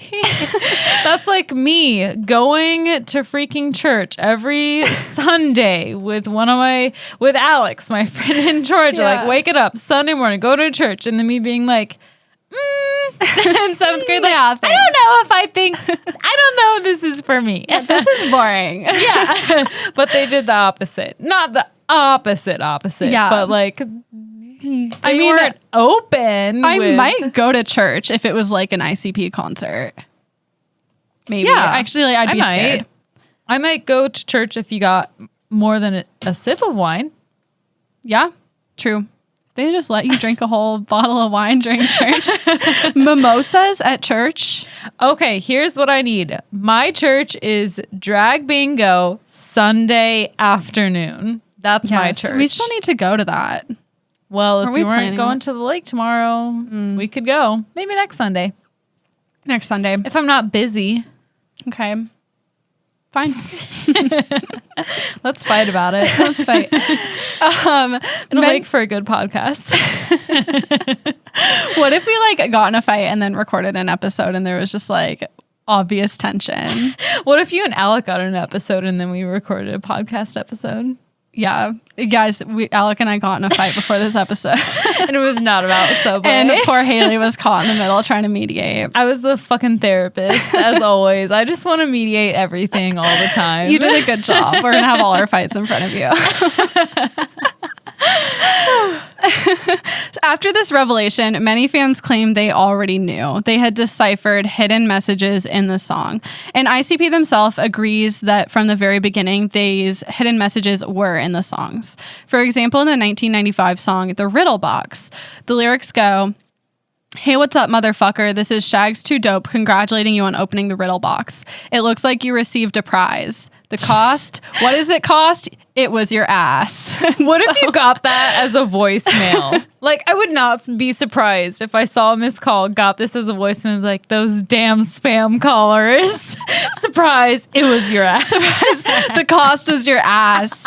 That's like me going to freaking church every Sunday with Alex, my friend in Georgia, like wake it up Sunday morning, go to church. And then me being like, in 7th grade. Like, Yeah, I don't know if I think, I don't know if this is for me. This is boring. Yeah. But they did the opposite. Not the opposite, Yeah. but like, I mean, weren't open. I with- might go to church if it was like an ICP concert. Maybe. Yeah, Actually, like, I'd be scared. I might go to church if you got more than a sip of wine. Yeah, true. They just let you drink a whole bottle of wine during church. Mimosas at church. Okay, here's what I need. My church is drag bingo Sunday afternoon. That's my Yes, church. we still need to go to that. Well, if Are we we weren't planning going on- to the lake tomorrow, we could go. Maybe next Sunday. Next Sunday. If I'm not busy, Okay. Fine. let's fight about it. Let's fight. It'll make for a good podcast. What if we like got in a fight and then recorded an episode and there was just like obvious tension? What if you and Alec got an episode and then we recorded a podcast episode? Yeah. Guys, Alec and I got in a fight before this episode. And it was not about Subway. And poor Haley was caught in the middle trying to mediate. I was the fucking therapist, as always. I just want to mediate everything all the time. You did a good job. We're going to have all our fights in front of you. After this revelation, many fans claim they already knew. They had deciphered hidden messages in the song. And ICP themselves agrees that from the very beginning, these hidden messages were in the songs. For example, in the 1995 song, The Riddle Box, the lyrics go, "Hey, what's up, motherfucker? This is Shags Too Dope congratulating you on opening the riddle box. It looks like you received a prize. The cost? What does it cost? It was your ass." What if you got that as a voicemail? Like, I would not be surprised if I saw a missed call, got this as a voicemail, and be like, those damn spam callers. Surprise, it was your ass. The cost was your ass.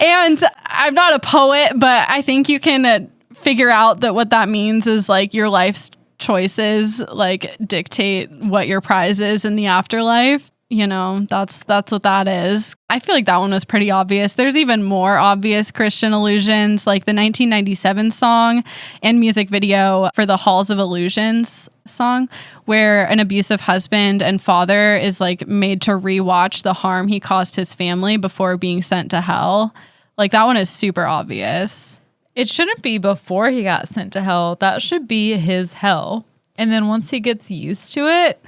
And I'm not a poet, but I think you can figure out that what that means is like your life's choices like dictate what your prize is in the afterlife. You know, that's what that is. I feel like that one was pretty obvious. There's even more obvious Christian allusions, like the 1997 song and music video for the Halls of Illusions song, where an abusive husband and father is like made to rewatch the harm he caused his family before being sent to hell. Like that one is super obvious. It shouldn't be before he got sent to hell. That should be his hell. And then once he gets used to it,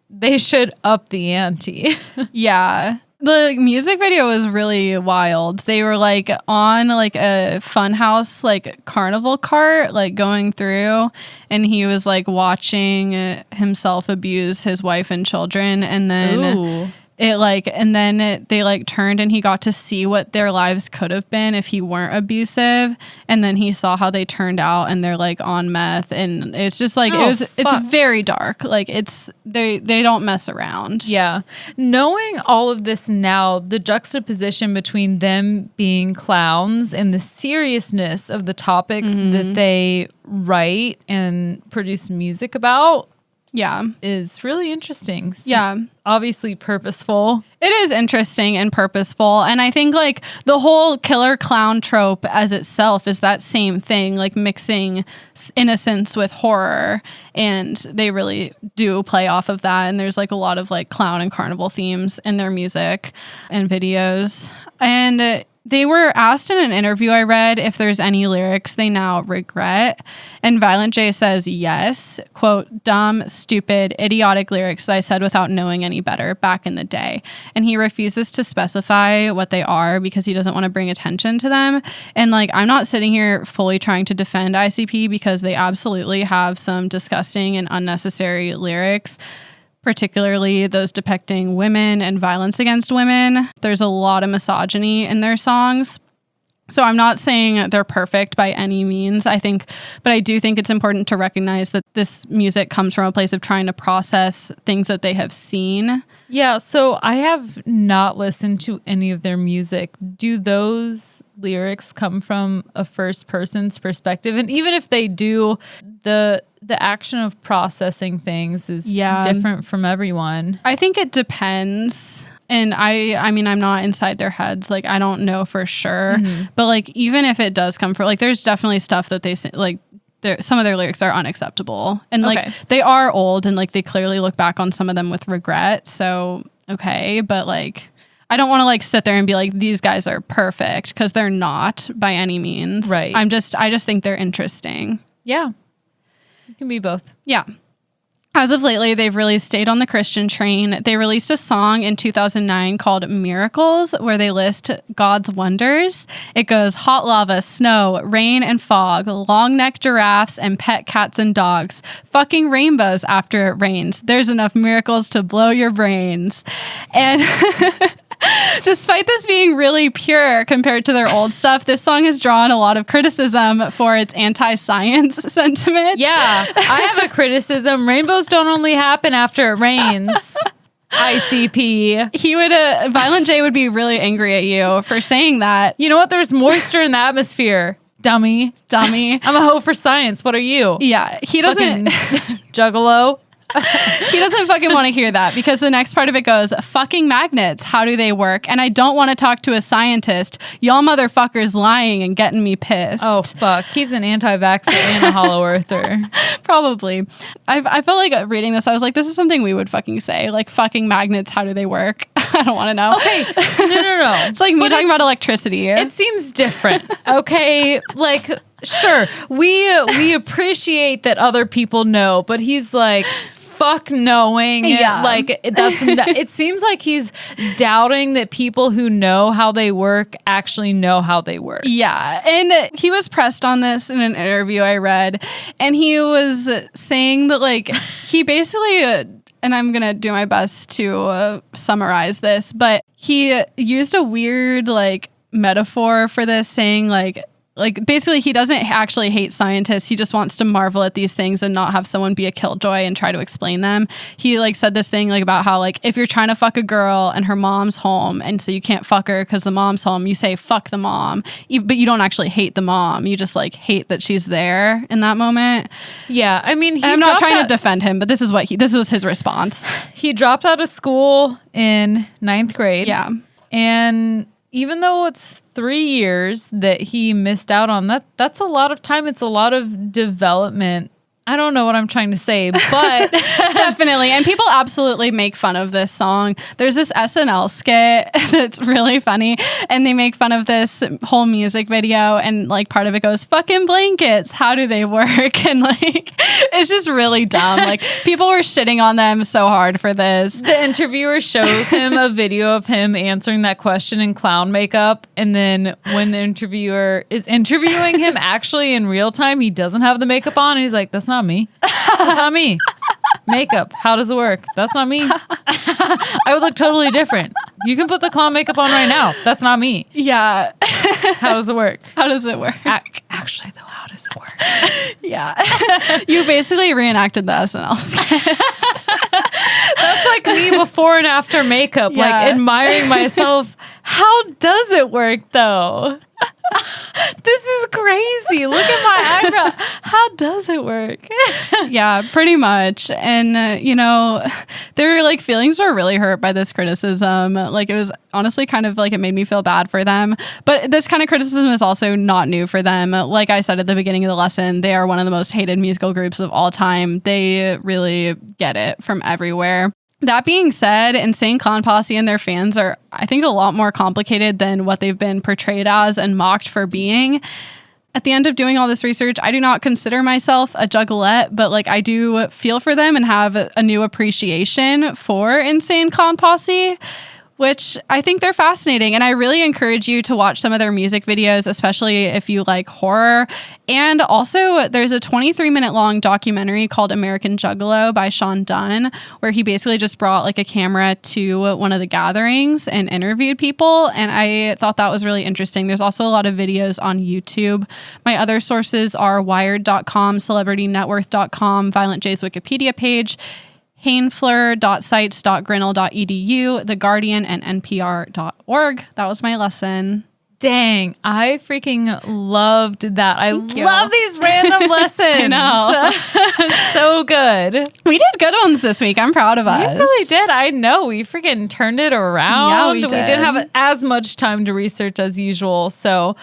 they should up the ante. Yeah. The music video was really wild. They were like on like a funhouse like carnival cart like going through, and he was like watching himself abuse his wife and children, and then Ooh. they like turned and he got to see what their lives could have been if he weren't abusive, and then he saw how they turned out and they're like on meth, and it's just like Oh, it's fuck. very dark. Like it's they don't mess around. Yeah. Knowing all of this now, the juxtaposition between them being clowns and the seriousness of the topics that they write and produce music about Yeah. is really interesting. Yeah. Obviously purposeful. It is interesting and purposeful. And I think like the whole killer clown trope as itself is that same thing, like mixing innocence with horror. And they really do play off of that. And there's like a lot of like clown and carnival themes in their music and videos. And they were asked in an interview I read if there's any lyrics they now regret. And Violent J says yes. Quote, "Dumb, stupid, idiotic lyrics that I said without knowing any better back in the day." And he refuses to specify what they are because he doesn't want to bring attention to them. And like, I'm not sitting here fully trying to defend ICP because they absolutely have some disgusting and unnecessary lyrics, particularly those depicting women and violence against women. There's a lot of misogyny in their songs. So I'm not saying they're perfect by any means, but I do think it's important to recognize that this music comes from a place of trying to process things that they have seen. Yeah, so I have not listened to any of their music. Do those lyrics come from a first person's perspective? And even if they do, the action of processing things is different from everyone. I think it depends. And I mean, I'm not inside their heads. Like, I don't know for sure. But like, even if it does come from, like, there's definitely stuff that they say, like, some of their lyrics are unacceptable. And like Okay. they are old and like they clearly look back on some of them with regret. So, okay. But like, I don't want to like sit there and be like, these guys are perfect, because they're not by any means. Right. I just think they're interesting. Yeah. It can be both. Yeah. As of lately, they've really stayed on the Christian train. They released a song in 2009 called Miracles, where they list God's wonders. It goes hot lava, snow, rain and fog, long-necked giraffes, and pet cats and dogs. Fucking rainbows after it rains. There's enough miracles to blow your brains. And despite this being really pure compared to their old stuff, this song has drawn a lot of criticism for its anti-science sentiment. Yeah. I have a criticism. Rainbows don't only happen after it rains. ICP. He would, Violent J would be really angry at you for saying that. You know what? There's moisture in the atmosphere. Dummy. Dummy. I'm a hoe for science. What are you? Yeah, he doesn't. Juggalo. He doesn't fucking want to hear that, because the next part of it goes, fucking magnets, how do they work? And I don't want to talk to a scientist. Y'all motherfuckers lying and getting me pissed. Oh, fuck. He's an anti-vaxxer and a hollow earther. Probably. I felt like reading this, I was like, this is something we would fucking say. Like, fucking magnets, how do they work? I don't want to know. Okay. No. It's like me talking about electricity. It seems different. Okay. Like, sure. We appreciate that other people know, but he's like, fuck knowing. Yeah. Like, it seems like he's doubting that people who know how they work actually know how they work. Yeah. And he was pressed on this in an interview I read, and he was saying that, like, he basically, and I'm going to do my best to summarize this, but he used a weird, like, metaphor for this, saying, like basically he doesn't actually hate scientists. He just wants to marvel at these things and not have someone be a killjoy and try to explain them. He like said this thing like about how like if you're trying to fuck a girl and her mom's home and so you can't fuck her because the mom's home, you say fuck the mom, but you don't actually hate the mom. You just like hate that she's there in that moment. Yeah, I mean, I'm not trying to defend him, but this was his response. He dropped out of school in 9th grade. Yeah. And even though it's 3 years that he missed out on, that's a lot of time. It's a lot of development. I don't know what I'm trying to say, but definitely. And people absolutely make fun of this song. There's this SNL skit that's really funny, and they make fun of this whole music video, and like part of it goes, fucking blankets, how do they work? And like, it's just really dumb. Like people were shitting on them so hard for this. The interviewer shows him a video of him answering that question in clown makeup. And then when the interviewer is interviewing him actually in real time, he doesn't have the makeup on. And he's like, that's not me. That's not me. Makeup. How does it work? That's not me. I would look totally different. You can put the clown makeup on right now. That's not me. Yeah. How does it work? How does it work? Actually, though, how does it work? Yeah. You basically reenacted the SNL skit. That's like me before and after makeup, Yeah. like admiring myself. How does it work though? This is crazy. Look at my eyebrow. How does it work? Yeah, pretty much. And, their like feelings were really hurt by this criticism. Like it was honestly kind of like it made me feel bad for them. But this kind of criticism is also not new for them. Like I said at the beginning of the lesson, they are one of the most hated musical groups of all time. They really get it from everywhere. That being said, Insane Clown Posse and their fans are, I think, a lot more complicated than what they've been portrayed as and mocked for being. At the end of doing all this research, I do not consider myself a juggalette, but like I do feel for them and have a new appreciation for Insane Clown Posse, which I think they're fascinating. And I really encourage you to watch some of their music videos, especially if you like horror. And also there's a 23-minute long documentary called American Juggalo by Sean Dunn, where he basically just brought like a camera to one of the gatherings and interviewed people. And I thought that was really interesting. There's also a lot of videos on YouTube. My other sources are wired.com, celebritynetworth.com, Violent J's Wikipedia page, hainfleur.sites.grinnell.edu, The Guardian, and npr.org. That was my lesson. Dang, I freaking loved that. I Thank you. love these random lessons. I know. So good. We did good ones this week. I'm proud of us. We really did. I know. We freaking turned it around. Yeah, we didn't did. have as much time to research as usual. So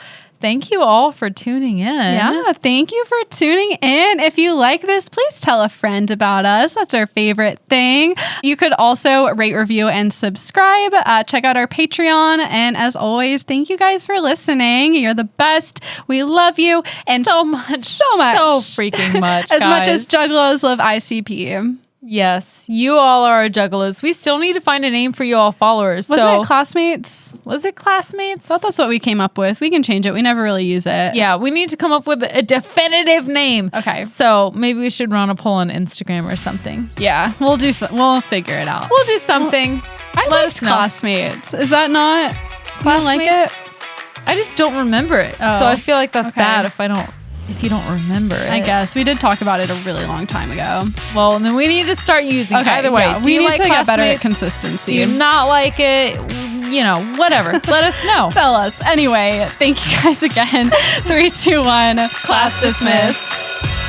thank you all for tuning in. Yeah, thank you for tuning in. If you like this, please tell a friend about us. That's our favorite thing. You could also rate, review, and subscribe. Check out our Patreon. And as always, thank you guys for listening. You're the best. We love you. And So much. So freaking much, As much guys. as Juggalos love ICP. Yes, you all are our juggalos. We still need to find a name for you all followers. Wasn't it Classmates? Was it Classmates? I thought that's what we came up with. We can change it. We never really use it. Yeah, we need to come up with a definitive name. Okay. So maybe we should run a poll on Instagram or something. Yeah, we'll do. We'll figure it out. We'll do something. I Let liked us know. Classmates. Is that not? You don't like it? Classmates? I just don't remember it. Oh, So I feel like that's okay. bad if you don't remember it. I guess we did talk about it a really long time ago. Well, then we need to start using it. Okay, Either way. yeah, Do we you need like to get better at Classmates? consistency. Do you not like it? You know, whatever. Let us know. Tell us. Anyway, thank you guys again. 3, 2, 1. Class dismissed.